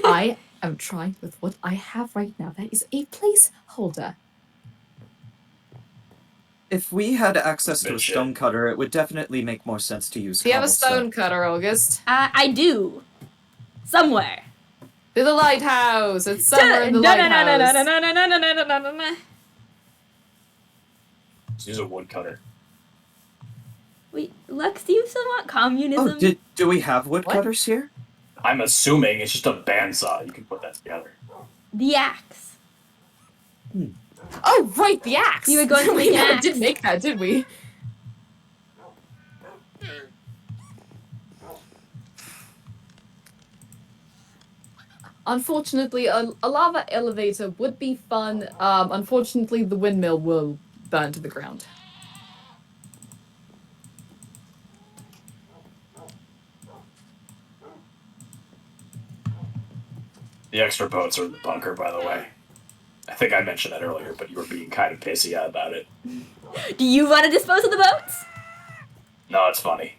S2: I am trying with what I have right now. That is a placeholder.
S3: If we had access to a
S4: Good shit.
S3: stone cutter, it would definitely make more sense to use
S2: Do you have a
S3: cobblestone.
S2: stone cutter, August?
S1: I do. Somewhere.
S2: To the lighthouse. It's somewhere in the
S1: No,
S2: lighthouse.
S1: no.
S4: Just use a woodcutter.
S1: Wait, Lux, do you still want communism?
S3: Oh, do we have woodcutters here?
S4: I'm assuming it's just a bandsaw. You can put that together.
S1: The axe.
S2: Oh, right, the axe.
S1: You were going to
S2: we
S1: make an
S2: never
S1: axe.
S2: did make that, did we? Unfortunately, a lava elevator would be fun. Unfortunately, the windmill will burn to the ground.
S4: The extra boats are in the bunker, by the way. I think I mentioned that earlier, but you were being kind of pissy about it.
S1: Do you want to dispose of the boats?
S4: No, it's funny.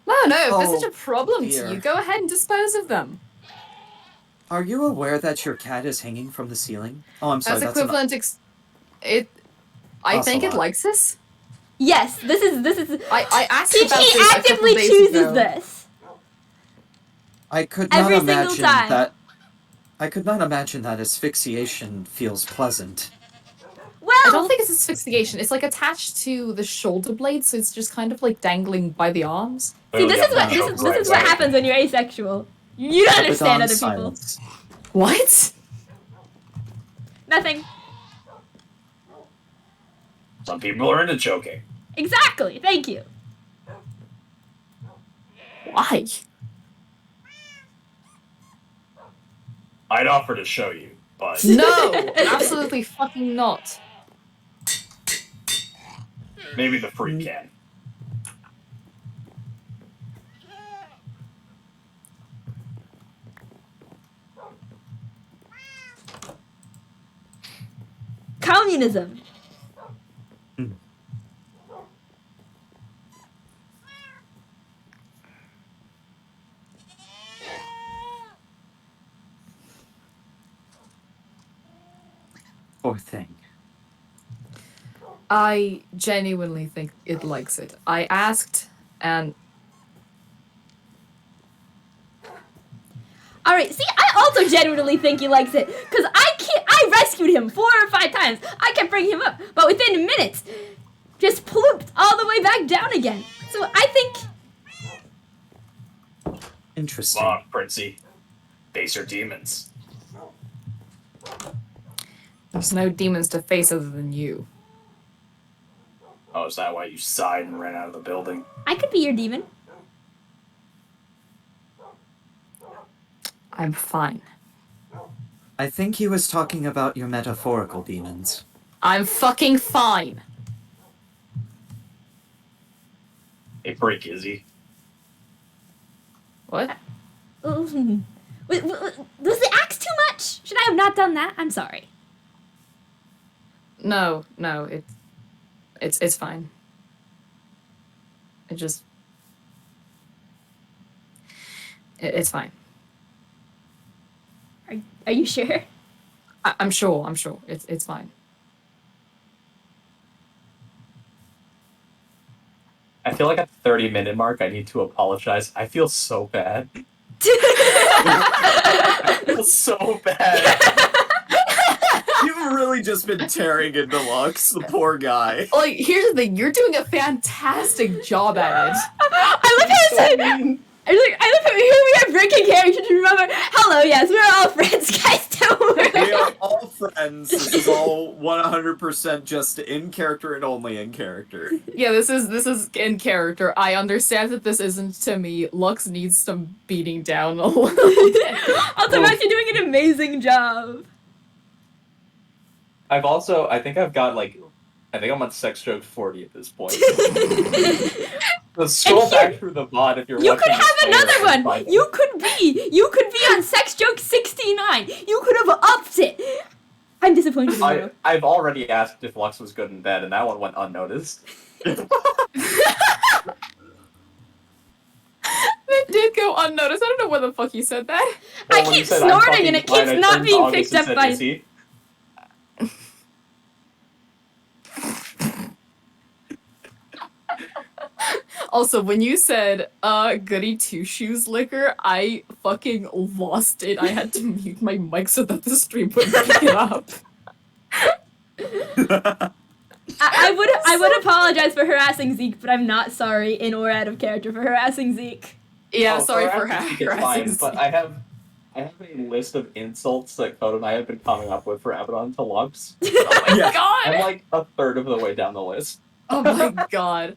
S2: No, if
S3: Oh,
S2: there's such a problem
S3: dear.
S2: to you, go ahead and dispose of them.
S3: Are you aware that your cat is hanging from the ceiling? Oh, I'm sorry.
S2: As
S3: That's an
S2: equivalent, I think it
S3: Ocelot.
S2: likes this.
S1: Yes, this is.
S2: I asked
S1: He
S2: about this a
S1: actively
S2: couple days
S1: chooses
S2: ago.
S1: this.
S3: I could not
S1: Every single
S3: imagine
S1: time.
S3: that. I could not imagine that asphyxiation feels pleasant.
S1: Well,
S2: I don't think it's asphyxiation. It's like attached to the shoulder blade, so it's just kind of like dangling by the arms.
S1: see, this is what
S3: Yeah.
S1: this is what happens when you're asexual. You don't understand
S3: Abbadon
S1: other people.
S3: silence.
S2: What?
S1: Nothing.
S4: Some people are into choking.
S1: Exactly. Thank you.
S2: Why?
S4: I'd offer to show you, but
S2: No, absolutely fucking not.
S4: maybe the freak can.
S1: Communism.
S3: Poor thing.
S2: I genuinely think it likes it. I asked, and
S1: All right. See, I also genuinely think he likes it because I rescued him 4 or 5 times. I kept bringing him up, but within minutes, just plooped all the way back down again. So I think
S3: Interesting.
S4: Fuck, Princey. Baser demons.
S2: there's no demons to face other than you.
S4: Oh, is that why you sighed and ran out of the building?
S1: I could be your demon.
S2: I'm fine.
S3: I think he was talking about your metaphorical demons.
S2: I'm fucking fine.
S4: A freak, is he?
S2: What?
S1: Was the axe too much? Should I have not done that? I'm sorry.
S2: No, it's fine. It's fine.
S1: Are you sure?
S2: I'm sure. It's fine.
S5: I feel like at the 30-minute mark, I need to apologize. I feel so bad. I feel so bad.
S3: You've really just been tearing into Lux, the poor guy.
S2: Like, here's the thing. You're doing a fantastic job at it.
S1: I love how it's like, I love how here we are breaking character to remember. Hello, yes, we're all friends, guys. Don't worry.
S3: We are all friends. This is all 100% just in character and only in character.
S2: Yeah, this is in character. I understand that this isn't to me. Lux needs some beating down a little bit.
S1: Also, Max, you're doing an amazing job.
S5: I think I'm on sex joke 40 at this point. Let's scroll back through the VOD if you're
S1: You
S5: watching
S1: could have
S5: this later
S1: another
S5: and
S1: one.
S5: find it.
S1: You could be on sex joke 69. You could have upped it. I'm disappointed in you.
S5: I've already asked if Lux was good in bed, and that one went unnoticed.
S2: It did go unnoticed. I don't know where the fuck you said that.
S1: I
S5: Well, when you
S1: keep
S5: said, "I'm
S1: snorting
S5: fucking
S1: and it
S5: fine,"
S1: keeps
S5: I
S1: not
S5: turned to
S1: being
S5: August
S1: picked
S5: and
S1: up
S5: said,
S1: by.
S5: "Is he?"
S2: Also, when you said, goody two-shoes liquor, I fucking lost it. I had to mute my mic so that the stream wouldn't pick it up.
S1: I would apologize for harassing Zeke, but I'm not sorry in or out of character for harassing Zeke.
S2: Yeah,
S5: Oh,
S2: sorry for
S5: harassing is
S2: harassing.
S5: fine, but I have a list of insults that Code and I have been coming up with for Abbadon to Lux.
S2: Oh my
S3: Yeah.
S2: god!
S5: I'm like a third of the way down the list.
S2: Oh my god.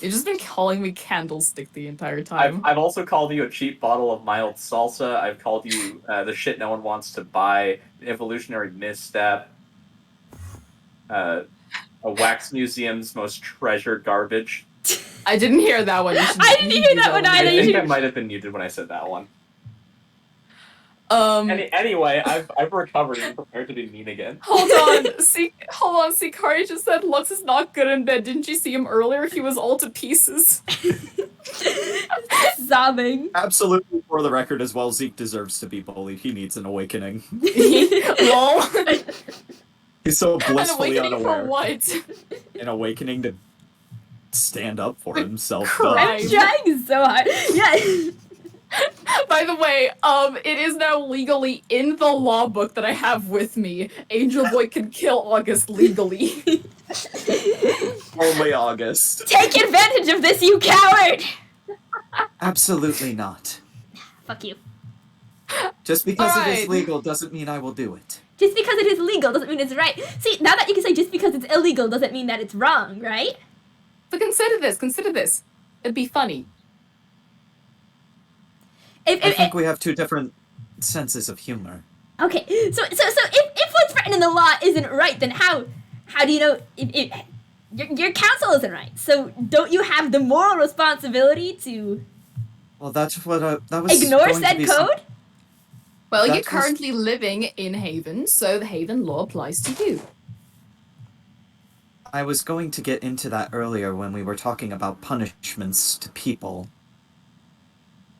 S2: You've just been calling me Candlestick the entire time.
S5: I've also called you a cheap bottle of mild salsa. I've called you the shit no one wants to buy, an evolutionary misstep, a wax museum's most treasured garbage.
S2: I didn't hear that one.
S1: I didn't hear that one either.
S5: I
S1: You
S5: think I
S1: should-
S5: might have been muted when I said that one. Anyway, I've recovered and prepared to be mean again.
S2: Hold on. Sikari just said Lux is not good in bed. Didn't you see him earlier? He was all to pieces.
S1: Sobbing.
S3: Absolutely, for the record as well, Zeke deserves to be bullied. He needs an awakening.
S2: Lol.
S3: He's so
S2: An
S3: blissfully
S2: awakening for
S3: unaware.
S2: what?
S3: An awakening to stand up for himself.
S2: Crime.
S1: I'm trying so hard. Yeah.
S2: By the way, it is now legally in the law book that I have with me. Angel Boy can kill August legally.
S3: Only August.
S1: Take advantage of this, you coward!
S3: Absolutely not.
S1: Fuck you.
S3: Just because it is
S2: Alright.
S3: legal doesn't mean I will do it.
S1: Just because it is legal doesn't mean it's right. See, now that you can say just because it's illegal doesn't mean that it's wrong, right?
S2: But consider this. It'd be funny.
S1: If,
S3: I
S1: if,
S3: think we have two different senses of humor.
S1: okay, so if what's written in the law isn't right, then how do you know if your counsel isn't right? So don't you have the moral responsibility to
S3: Well, that's what that was.
S1: ignore
S3: going to
S1: said
S3: be
S1: code?
S2: Well,
S3: That
S2: you're
S3: was-
S2: currently living in Haven, so the Haven law applies to you.
S3: I was going to get into that earlier when we were talking about punishments to people.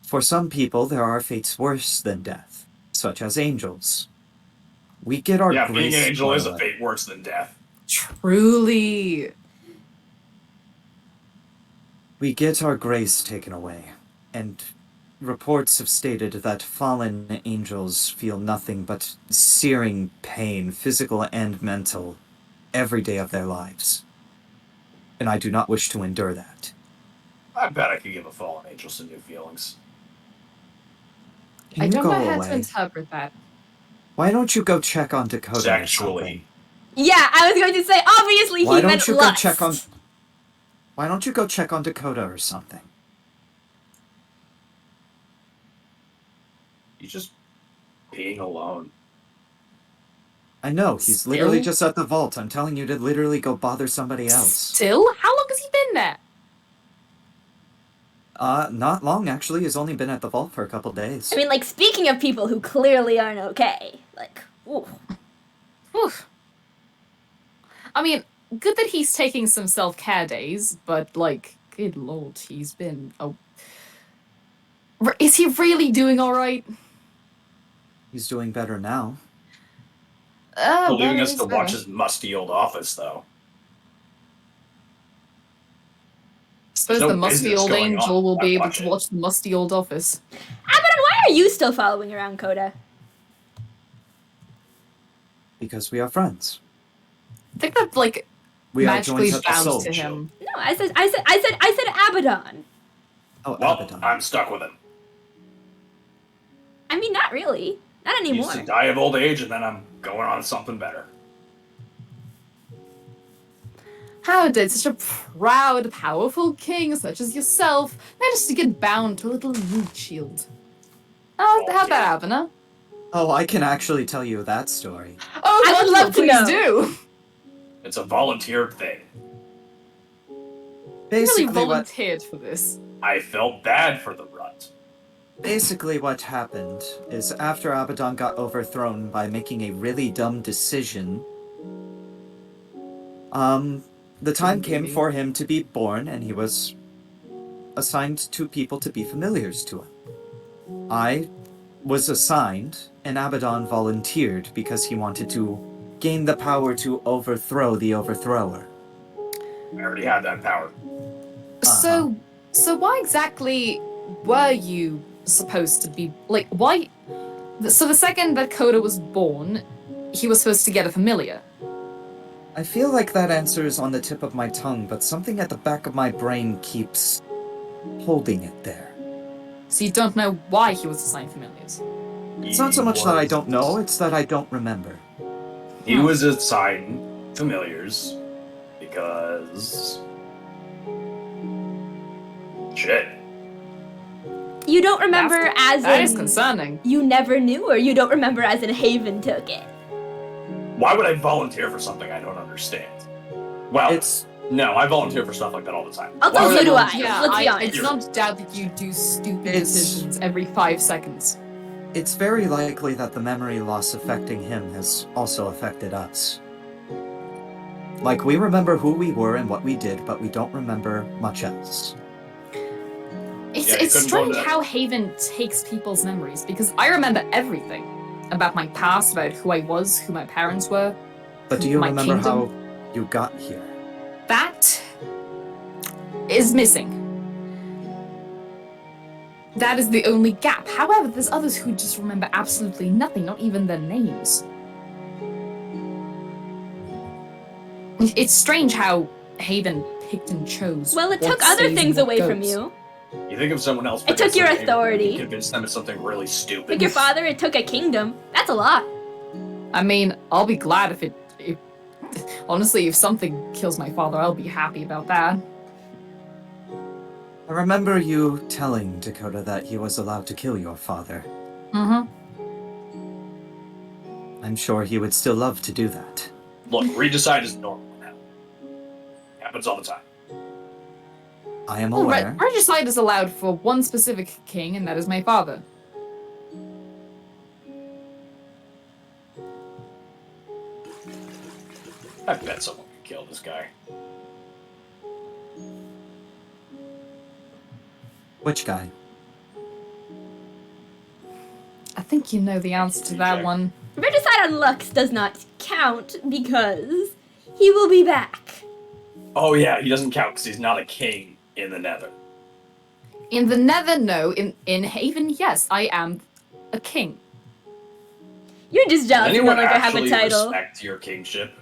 S3: For some people, there are fates worse than death, such as angels. We get our
S4: Yeah, being
S3: grace
S4: an angel is a
S3: spoiled.
S4: fate worse than death.
S2: Truly.
S3: We get our grace taken away, and reports have stated that fallen angels feel nothing but searing pain, physical and mental, every day of their lives. And I do not wish to endure that.
S4: I bet I could give a fallen angel some new feelings.
S3: Can
S2: I
S3: you
S2: don't
S3: go
S2: know how to
S3: away?
S2: interpret that.
S3: Why don't you go check on Dakota or something?
S4: Sexually.
S1: Yeah, I was going to say obviously
S3: Why
S1: he
S3: don't
S1: meant
S3: you
S1: lust.
S3: go check on? Why don't you go check on Dakota or something?
S5: He's just being alone.
S3: I know, he's literally
S2: Still?
S3: just at the vault. I'm telling you to literally go bother somebody else.
S2: Still? How long has he been there?
S3: Not long actually. He's only been at the vault for a couple days.
S1: I mean, like, speaking of people who clearly aren't okay, like, ooh.
S2: Oof. I mean, good that he's taking some self-care days, but, like, good lord, he's been... Is he really doing alright?
S3: He's doing better now.
S4: Still leaving
S2: that
S4: us
S2: is
S4: to watch
S2: better.
S4: his musty old office, though.
S2: Suppose
S4: no
S2: the musty
S4: business
S2: old
S4: going
S2: angel
S4: on.
S2: will be
S4: I
S2: able
S4: watch
S2: to
S4: it.
S2: watch the musty old office.
S1: Abbadon, why are you still following around Coda?
S3: Because we are friends.
S2: I think that, like,
S3: We are
S2: magically
S3: joined at the
S2: bound
S3: soul.
S2: to him.
S1: No, I said Abbadon.
S3: Oh,
S4: Well,
S3: Abbadon.
S4: I'm stuck with him.
S1: I mean, not really. Not
S4: He
S1: anymore.
S4: used to die of old age, and then I'm going on to something better.
S2: How did such a proud, powerful king such as yourself manage to get bound to a little root shield? How'd that happen, huh?
S3: Oh, I can actually tell you that story.
S2: Oh,
S1: I would love to
S2: please
S1: know.
S2: do.
S4: It's a volunteer thing.
S2: Really
S3: Basically,
S2: volunteered for this.
S4: I felt bad for the runt.
S3: Basically, what happened is after Abbadon got overthrown by making a really dumb decision, the time came for him to be born, and he was assigned two people to be familiars to him. I was assigned, and Abbadon volunteered because he wanted to gain the power to overthrow the overthrower.
S4: I already had that power.
S2: So why exactly were you supposed to be, like, why? So the second that Coda was born, he was supposed to get a familiar.
S3: I feel like that answer is on the tip of my tongue, but something at the back of my brain keeps holding it there.
S2: So you don't know why he was assigned familiars.
S3: It's not so much that I don't know, it's that I don't remember.
S4: He was assigned familiars because. Shit.
S1: You don't remember as
S2: That
S1: in
S2: is concerning.
S1: you never knew, or you don't remember as in Haven took it?
S4: Why would I volunteer for something I don't understand? Well,
S3: It's
S4: no, I volunteer for stuff like that all the time.
S1: Also,
S4: Why would
S1: so
S4: I
S1: do I.
S4: volunteer?
S2: Yeah,
S1: Let's be
S2: I
S1: honest.
S2: do not doubt that you do stupid
S3: It's-
S2: decisions every 5 seconds.
S3: it's very likely that the memory loss affecting him has also affected us. Like, we remember who we were and what we did, but we don't remember much else.
S2: It's
S4: couldn't
S2: strange
S4: blame
S2: how Haven takes people's memories, because I remember everything about my past, about who I was, who my parents were.
S3: But do you
S2: My
S3: remember
S2: kingdom?
S3: how you got here?
S2: That is missing. That is the only gap. However, there's others who just remember absolutely nothing, not even their names. It's strange how Haven picked and chose.
S1: Well, it
S2: what
S1: took other
S2: stays and
S1: things
S2: what
S1: away from
S2: goes.
S1: you.
S4: You think if someone else
S1: It took your
S4: picks a name,
S1: authority.
S4: you can convince them of something really stupid.
S1: Took your father, it took a kingdom. That's a lot.
S2: I mean, I'll be glad if honestly, if something kills my father, I'll be happy about that.
S3: I remember you telling Dakota that he was allowed to kill your father.
S2: Mm-hmm.
S3: I'm sure he would still love to do that.
S4: Look, regicide is normal now. Happens all the time.
S3: I am
S2: Well,
S3: aware.
S2: regicide is allowed for one specific king, and that is my father.
S4: I bet someone could kill this guy.
S3: Which guy?
S2: I think you know the answer to that
S4: Check.
S2: one.
S1: Regicide on Lux does not count because he will be back.
S4: Oh yeah, he doesn't count because he's not a king in the Nether.
S2: In the Nether, no. In Haven, yes, I am a king.
S1: You're just jealous you no
S4: Anyone
S1: longer have a
S4: actually
S1: title.
S4: respect your kingship?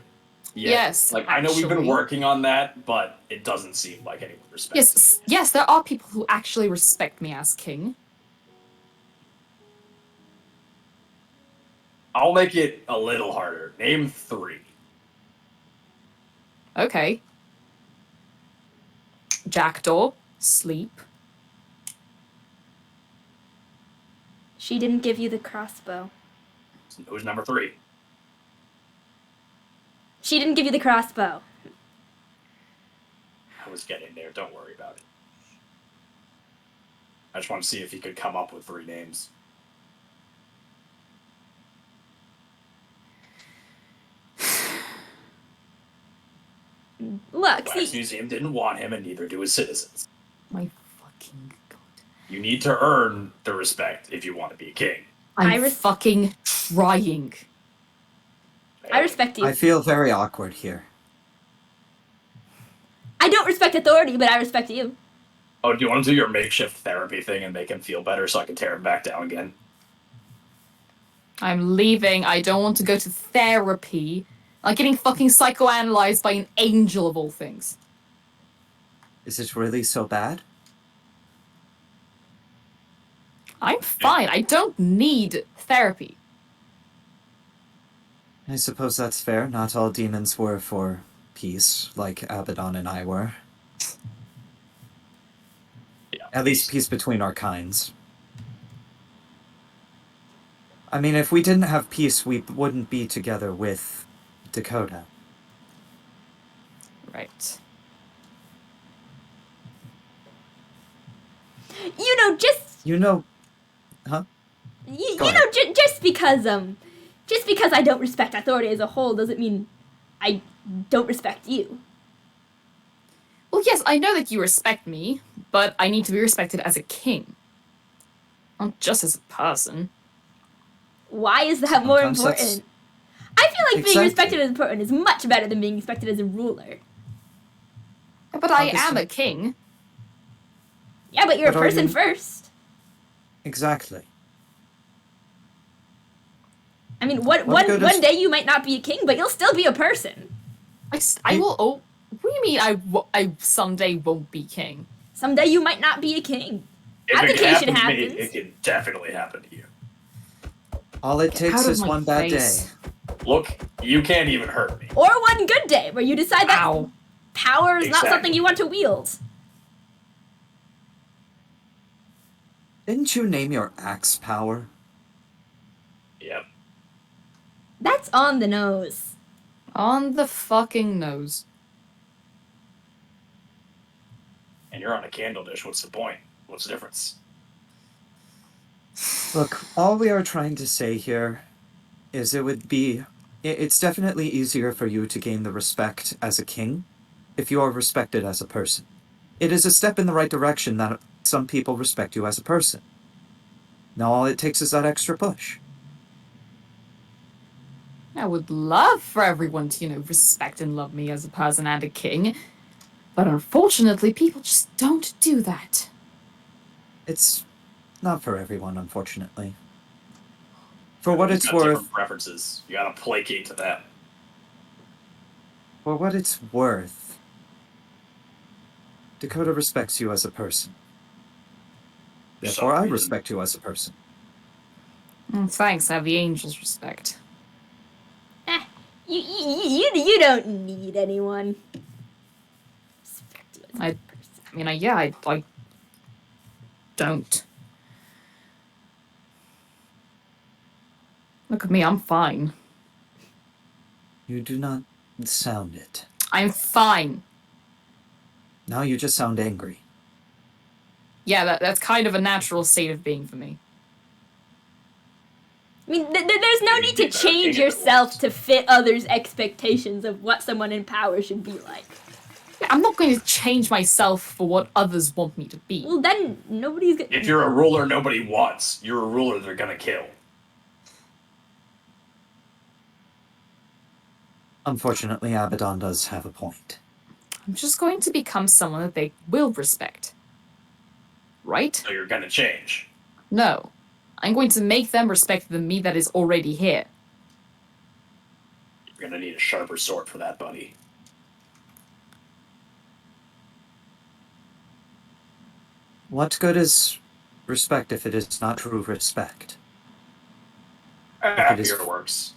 S4: Yeah.
S2: Yes,
S4: Like, I know we've been
S2: actually.
S4: working on that, but it doesn't seem like anyone respects.
S2: Yes, there are people who actually respect me as king.
S4: I'll make it a little harder. Name 3.
S2: Okay. Jackdaw, sleep.
S1: She didn't give you the crossbow.
S4: Who's number 3?
S1: She didn't give you the crossbow.
S4: I was getting there. Don't worry about it. I just want to see if he could come up with 3 names.
S1: Look,
S4: Wax
S1: see,
S4: Museum didn't want him, and neither do his citizens.
S2: My fucking god.
S4: You need to earn the respect if you want to be a king.
S2: I'm fucking trying.
S1: I respect you.
S3: I feel very awkward here.
S1: I don't respect authority, but I respect you.
S4: Oh, do you want to do your makeshift therapy thing and make him feel better so I can tear him back down again?
S2: I'm leaving. I don't want to go to therapy. Like getting fucking psychoanalyzed by an angel of all things.
S3: Is it really so bad?
S2: I'm fine. I don't need therapy.
S3: I suppose that's fair. Not all demons were for peace, like Abbadon and I were.
S4: Yeah.
S3: At least peace between our kinds. I mean, if we didn't have peace, we wouldn't be together with Dakota.
S2: Right.
S1: You know, just
S3: You know... Huh?
S1: you
S3: Go
S1: know, just because I don't respect authority as a whole doesn't mean I don't respect you.
S2: Well, yes, I know that you respect me, but I need to be respected as a king. Not just as a person.
S1: Why is that more
S3: Sometimes that's-
S1: important? I feel like being
S3: Exactly.
S1: respected as a person is much better than being respected as a ruler.
S2: But I
S3: Obviously.
S2: am a king.
S1: Yeah, but you're
S3: But
S1: a
S3: are
S1: person
S3: you-
S1: first.
S3: Exactly.
S1: I mean,
S3: What
S1: one
S3: good is-
S1: day you might not be a king, but you'll still be a person.
S2: I will. Oh, what do you mean? I someday won't be king?
S1: Someday you might not be a king.
S4: If it can
S1: Abdication
S4: happen to me,
S1: happens.
S4: it can definitely happen to you.
S3: All it takes
S2: out of
S3: is
S2: my
S3: one bad
S2: face.
S3: day.
S4: Look, you can't even hurt me.
S1: Or one good day where you decide that
S2: Ow.
S1: power is not
S4: Exactly.
S1: something you want to wield.
S3: Didn't you name your axe power?
S4: Yep.
S1: That's on the nose.
S2: On the fucking nose.
S4: And you're on a candle dish. What's the point? What's the difference?
S3: Look, all we are trying to say here is it's definitely easier for you to gain the respect as a king if you are respected as a person. It is a step in the right direction that some people respect you as a person. Now all it takes is that extra push.
S2: I would love for everyone to, respect and love me as a person and a king. But unfortunately, people just don't do that.
S3: It's not for everyone, unfortunately. For what it's
S4: got
S3: worth,
S4: different preferences. You gotta placate to them.
S3: for what it's worth, Dakota respects you as a person. Therefore, I respect you as a person.
S2: Thanks, I have the angel's respect.
S1: You don't need anyone. Respect you as a person.
S2: I don't. Look at me, I'm fine.
S3: You do not sound it.
S2: I'm fine.
S3: Now you just sound angry.
S2: Yeah, that's kind of a natural state of being for me.
S1: I mean, there's no need to change yourself to fit others' expectations of what someone in power should be like.
S2: I'm not going to change myself for what others want me to be.
S1: Well, then nobody's gonna...
S4: If you're a ruler nobody wants, you're a ruler they're gonna kill.
S3: Unfortunately, Abbadon does have a point.
S2: I'm just going to become someone that they will respect. Right?
S4: So you're gonna change.
S2: No. I'm going to make them respect the me that is already here.
S4: You're gonna need a sharper sword for that, buddy.
S3: What good is respect if it is not true respect?
S4: It works.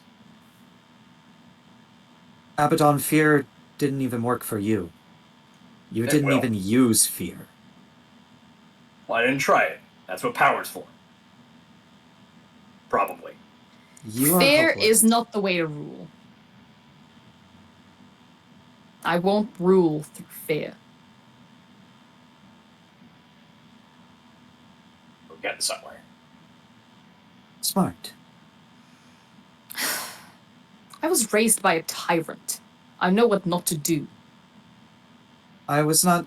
S3: Abbadon, fear didn't even work for you. You
S4: It
S3: didn't
S4: will.
S3: even use fear.
S4: Well, I didn't try it. That's what power's for. Probably.
S3: You are
S2: Fear
S3: hopeless.
S2: is not the way to rule. I won't rule through fear.
S4: We're getting somewhere.
S3: Smart.
S2: I was raised by a tyrant. I know what not to do.
S3: I was not...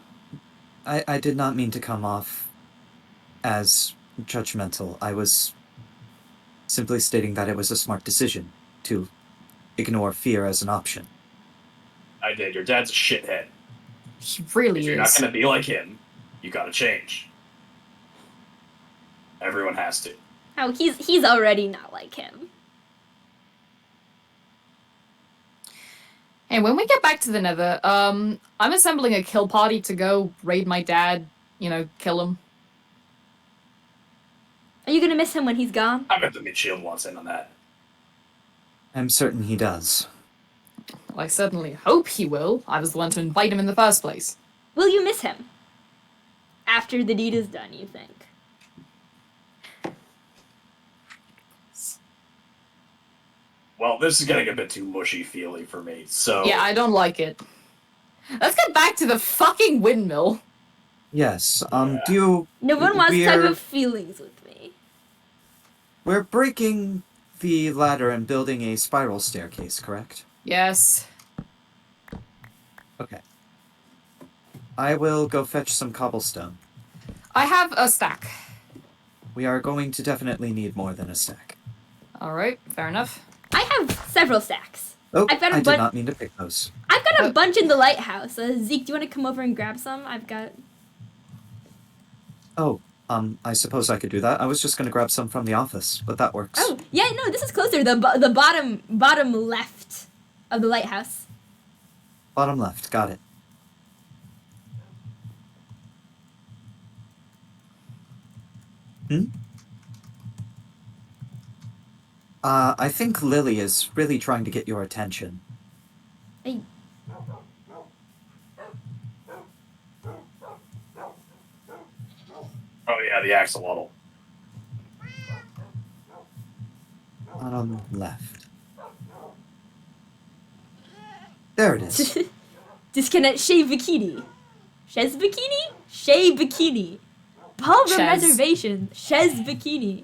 S3: I did not mean to come off as judgmental. I was simply stating that it was a smart decision to ignore fear as an option.
S4: I did. Your dad's a shithead.
S2: He really
S4: If you're not
S2: is.
S4: gonna be like him, you gotta change. Everyone has to.
S1: Oh, he's already not like him.
S2: And when we get back to the Nether, I'm assembling a kill party to go raid my dad, kill him.
S1: Are you gonna miss him when he's gone?
S4: I bet the mid-shield wants in on that.
S3: I'm certain he does.
S2: Well, I certainly hope he will. I was the one to invite him in the first place.
S1: Will you miss him? After the deed is done, you think?
S4: Well, this is getting a bit too mushy-feely for me, so...
S2: Yeah, I don't like it. Let's get back to the fucking windmill.
S3: Yes,
S4: Yeah.
S3: do you...
S1: No one wants to
S3: we're-
S1: have feelings with me.
S3: We're breaking the ladder and building a spiral staircase, correct?
S2: Yes.
S3: Okay. I will go fetch some cobblestone.
S2: I have a stack.
S3: We are going to definitely need more than a stack.
S2: Alright, fair enough.
S1: I have several stacks.
S3: Oh,
S1: I've got a
S3: I did
S1: bun-
S3: not mean to pick those.
S1: I've got a bunch in the lighthouse. Zeke, do you want to come over and grab some? I've got...
S3: Oh, I suppose I could do that. I was just going to grab some from the office, but that works.
S1: Oh, yeah, no, this is closer. The bottom left of the lighthouse.
S3: Bottom left, got it. I think Lily is really trying to get your attention.
S1: Hey,
S4: Oh yeah, the axolotl.
S3: Bottom left. There it is.
S1: disconnect Shea Bikini. Shez Bikini? Shea Bikini. Ballroom
S2: Shez.
S1: reservation. Shez Bikini.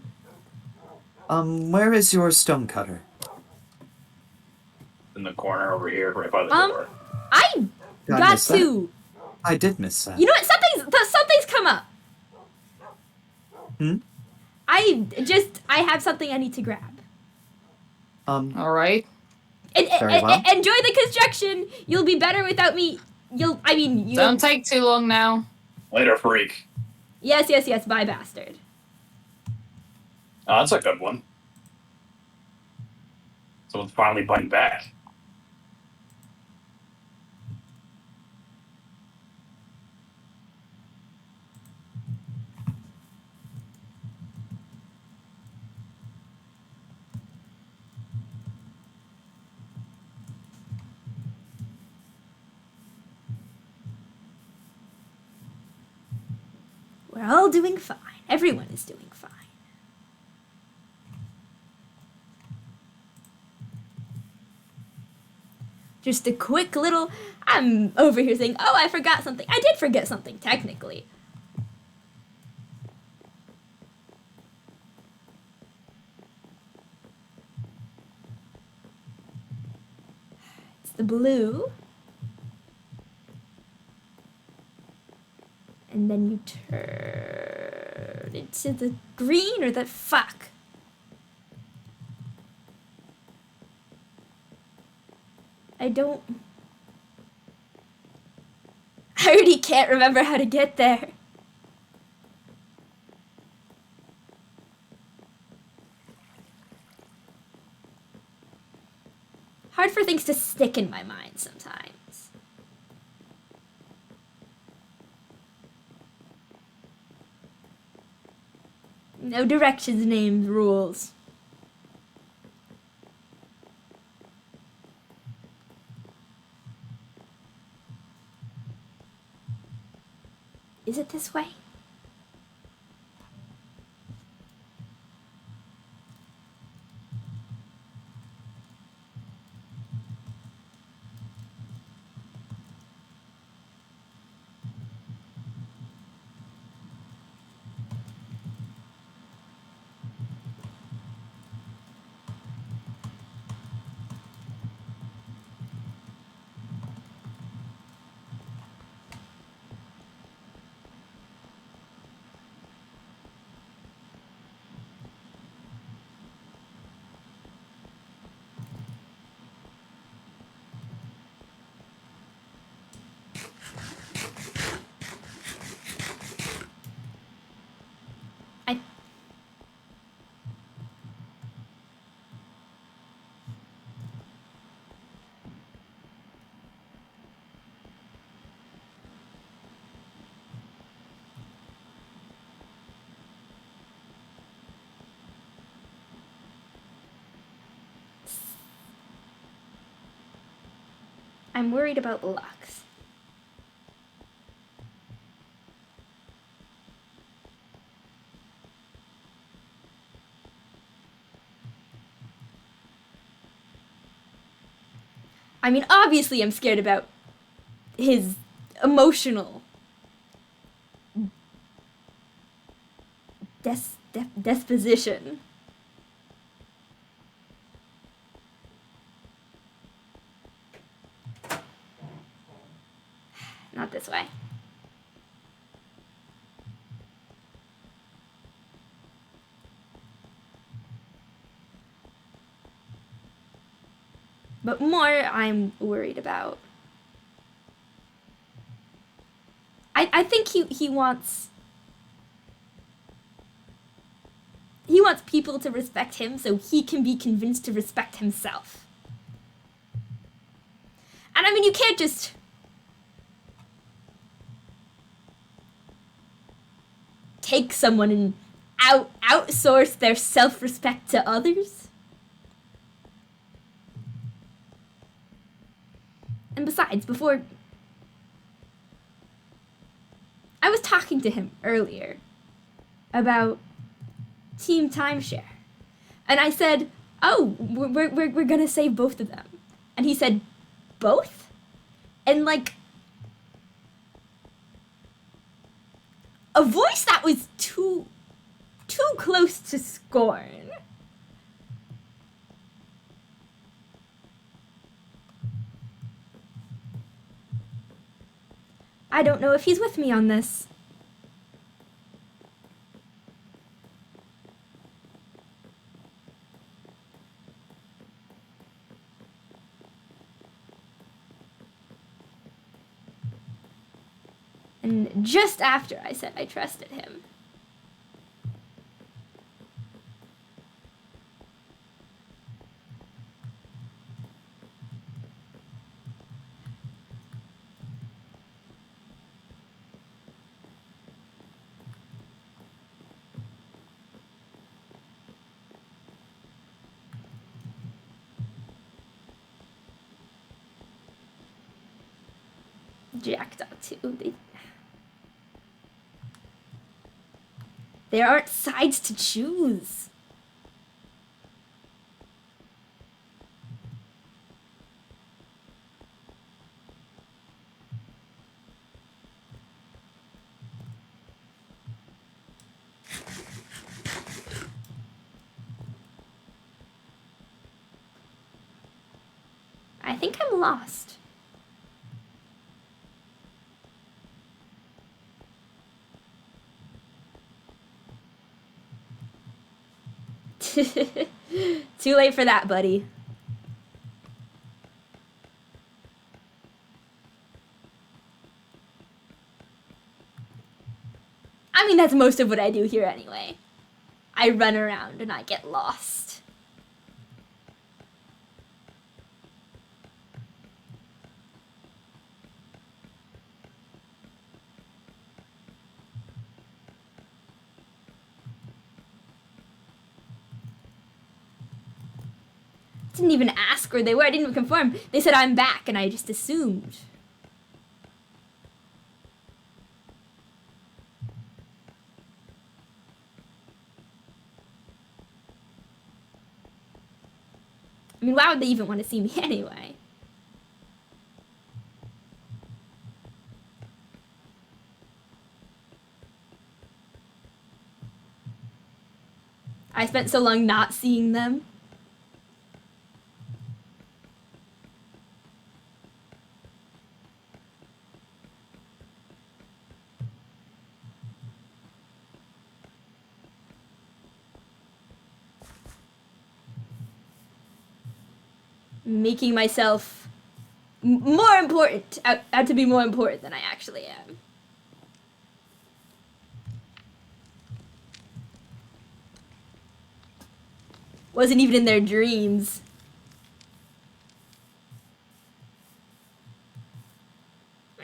S3: Where is your stonecutter?
S4: In the corner over here, right by the
S1: Um,
S4: door.
S1: I
S3: Did I
S1: got
S3: miss that?
S1: to.
S3: I did miss that.
S1: You know what? Something's come up. I have something I need to grab.
S2: All right.
S3: Very well.
S1: Enjoy the construction. You'll be better without me. You'll
S2: Don't take too long now.
S4: Later, freak.
S1: Yes, bye, bastard.
S4: Oh, that's a good one. Someone's finally biting back.
S1: We're all doing fine. Everyone is doing fine. Just a quick little... I'm over here saying, oh, I forgot something. I did forget something, technically. It's the blue. And then you turn into the green or the fuck. I already can't remember how to get there. Hard for things to stick in my mind sometimes. No directions, names, rules. Is it this way? I'm worried about Lux. I mean, obviously I'm scared about his emotional disposition. Not this way. But more I'm worried about. I think he wants people to respect him so he can be convinced to respect himself. And I mean, you can't just take someone and outsource their self-respect to others. And besides, before... I was talking to him earlier about team timeshare. And I said, oh, we're gonna save both of them. And he said, both? And like... a voice that was too close to scorn. I don't know if he's with me on this. And just after I said I trusted him. Jackdaw too. There aren't sides to choose. I think I'm lost. Too late for that, buddy. I mean, that's most of what I do here anyway. I run around and I get lost. Didn't even ask where they were. I didn't even confirm. They said I'm back, and I just assumed. I mean, why would they even want to see me anyway? I spent so long not seeing them. Making myself more important, out to be more important than I actually am. Wasn't even in their dreams.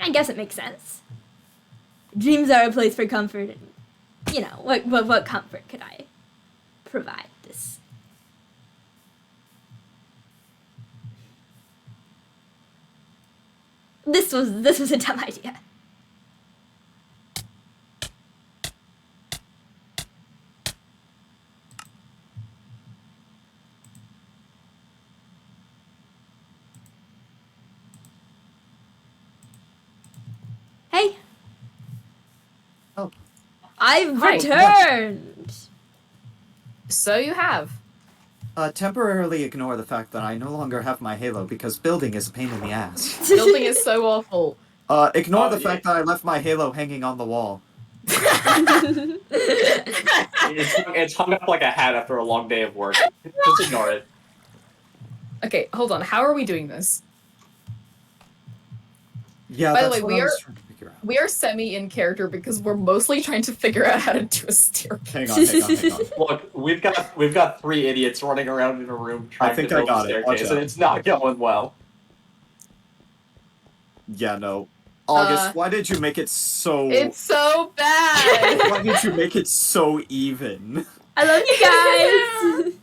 S1: I guess it makes sense. Dreams are a place for comfort, and, you know, what comfort could I provide this? This was a dumb idea. Hey.
S3: Oh.
S1: I've
S2: Hi.
S1: returned.
S2: So you have.
S3: Temporarily ignore the fact that I no longer have my halo because building is a pain in the ass.
S2: Building is so awful.
S3: Ignore the
S4: yeah.
S3: fact that I left my halo hanging on the wall.
S5: It's hung up like a hat after a long day of work. Just ignore it.
S2: Okay, hold on. How are we doing this?
S3: Yeah,
S2: By the
S3: that's
S2: way,
S3: what
S2: we
S3: I was
S2: are-
S3: trying to figure out.
S2: We are semi in character because we're mostly trying to figure out how to do a staircase.
S3: Hang on.
S5: Look, we've got three idiots running around in a room trying
S3: think
S5: to
S3: I
S5: build
S3: got
S5: a
S3: it. Watch
S5: staircase,
S3: out.
S5: and it's not going well.
S3: Yeah, no. August, why did you make it so...
S2: It's so bad.
S3: Why did you make it so even?
S1: I love you guys.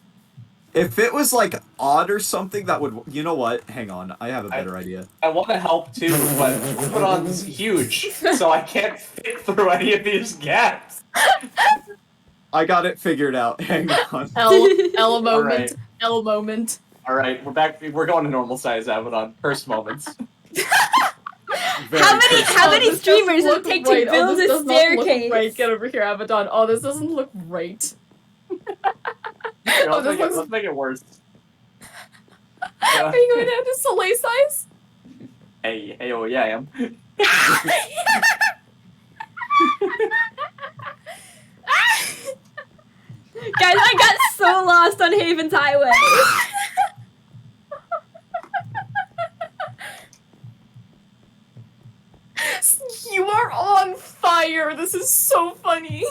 S3: If it was, like, odd or something, that would... You know what? Hang on. I have a better idea.
S5: I want to help too, but Abbadon's huge, so I can't fit through any of these gaps.
S3: I got it figured out. Hang on.
S2: L moment.
S5: Alright.
S2: L moment.
S5: All right, we're back. We're going to normal size Abbadon. First moments.
S3: Very
S1: How
S3: personal.
S1: many
S2: this
S1: streamers
S2: doesn't
S1: does it
S2: look
S1: take
S2: right.
S1: to build
S2: this
S1: a
S2: does not look
S1: staircase?
S2: right. Get over here, Abbadon. Oh, this doesn't look right.
S5: Here,
S2: Oh, this looks-
S5: let's make it worse.
S2: Are you going down to Soleil size?
S5: Hey, oh yeah, I am.
S1: Guys, I got so lost on Haven's Highway.
S2: You are on fire. This is so funny.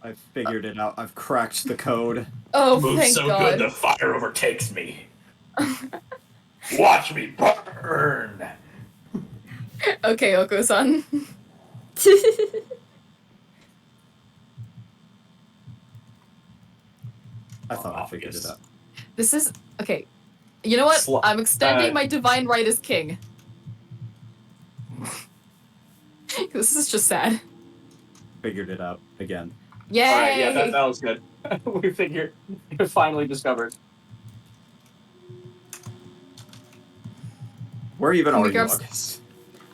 S3: I've figured it out. I've cracked the code.
S2: Oh,
S4: Move
S2: thank
S4: so
S2: God.
S4: good the fire overtakes me. Watch me burn.
S2: Okay, Oko-san.
S3: I thought I figured it out.
S2: This is okay. You know what? I'm extending
S5: uh,
S2: my divine right as king. This is just sad.
S3: Figured it out again.
S2: Yay!
S5: All right, yeah, that was good. We finally discovered.
S3: Where even are you,
S2: grab
S3: August?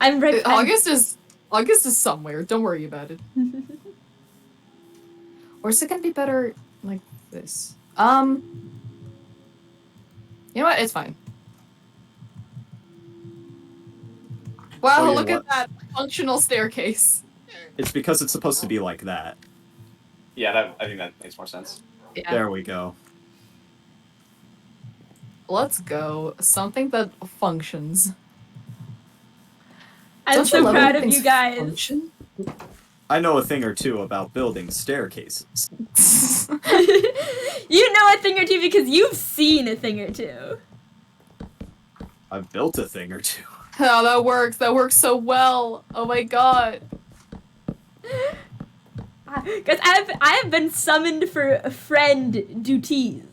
S1: I'm right.
S2: August is somewhere. Don't worry about it. Or is it gonna be better like this? You know what? It's fine. Wow,
S3: Oh, you know
S2: look at
S3: what?
S2: that functional staircase.
S3: It's because it's supposed to be like that.
S5: Yeah, I think that makes more sense.
S2: Yeah.
S3: There we go.
S2: Let's go. Something that functions.
S1: I'm
S2: Don't you
S1: so
S2: love
S1: proud
S2: when
S1: of you
S2: things
S1: guys.
S2: function?
S3: I know a thing or two about building staircases.
S1: You know a thing or two because you've seen a thing or two.
S3: I've built a thing or two.
S2: Oh, that works. That works so well. Oh my god.
S1: Because I have been summoned for friend duties.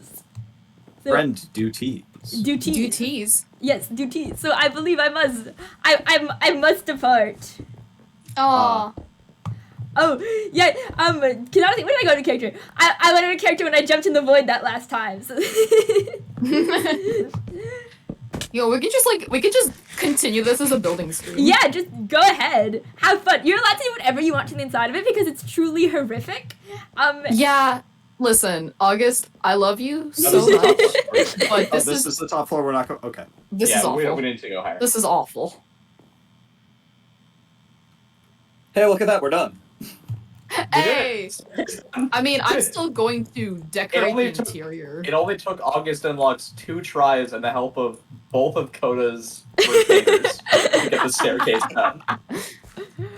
S1: So,
S3: Friend duties.
S1: duties.
S2: Duties.
S1: Yes, duties. So I believe I must depart.
S2: Aw.
S1: Oh, yeah, can I think, when did I go to character? I went into character when I jumped in the void that last time. So
S2: Yo, we could just continue this as a building stream.
S1: yeah, just go ahead. Have fun. You're allowed to do whatever you want to the inside of it because it's truly horrific.
S2: Yeah. Listen, August, I love you so much, but
S3: Oh,
S2: this
S3: this is the top floor. We're not going. Okay.
S2: this
S5: yeah,
S2: is awful.
S5: we need to go higher.
S2: This is awful.
S3: Hey, look at that. We're done.
S2: Hey! I mean, I'm still going to decorate
S5: only
S2: the
S5: took-
S2: interior.
S5: It only took August and Lux 2 tries and the help of both of Coda's retainers to get the staircase done.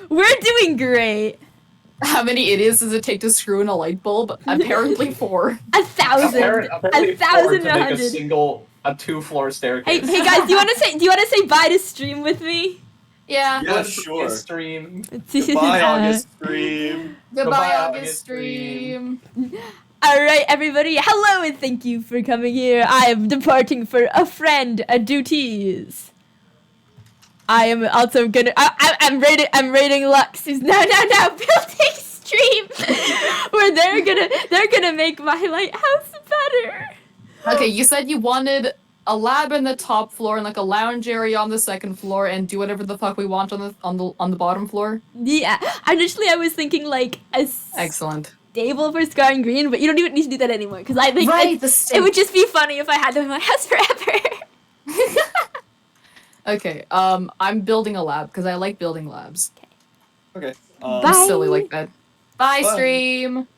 S1: We're doing great.
S2: How many idiots does it take to screw in a light bulb? Apparently 4.
S1: 1,000.
S5: Apparently
S1: 1,000
S5: to
S1: and
S5: make a 2-floor
S1: Hey,
S5: staircase.
S1: hey guys, do you want to say bye to stream with me?
S2: Yeah.
S3: Yeah, sure.
S5: Stream.
S3: Goodbye, August stream.
S2: Goodbye,
S5: August
S2: August stream.
S1: All right, everybody. Hello, and thank you for coming here. I am departing for a friend, a duties. I am also gonna. I'm rating Lux, who's now building stream, where they're gonna make my lighthouse better.
S2: Okay, you said you wanted a lab in the top floor and like a lounge area on the second floor, and do whatever the fuck we want on the bottom floor.
S1: Yeah, initially I was thinking like a
S2: Excellent.
S1: stable for Scar and Green, but you don't even need to do that anymore because I think
S2: Right,
S1: it would just be funny if I had them in my house forever.
S2: Okay, I'm building a lab because I like building labs.
S3: Okay.
S1: Bye.
S2: I'm silly like that. Bye,
S3: Bye.
S2: stream.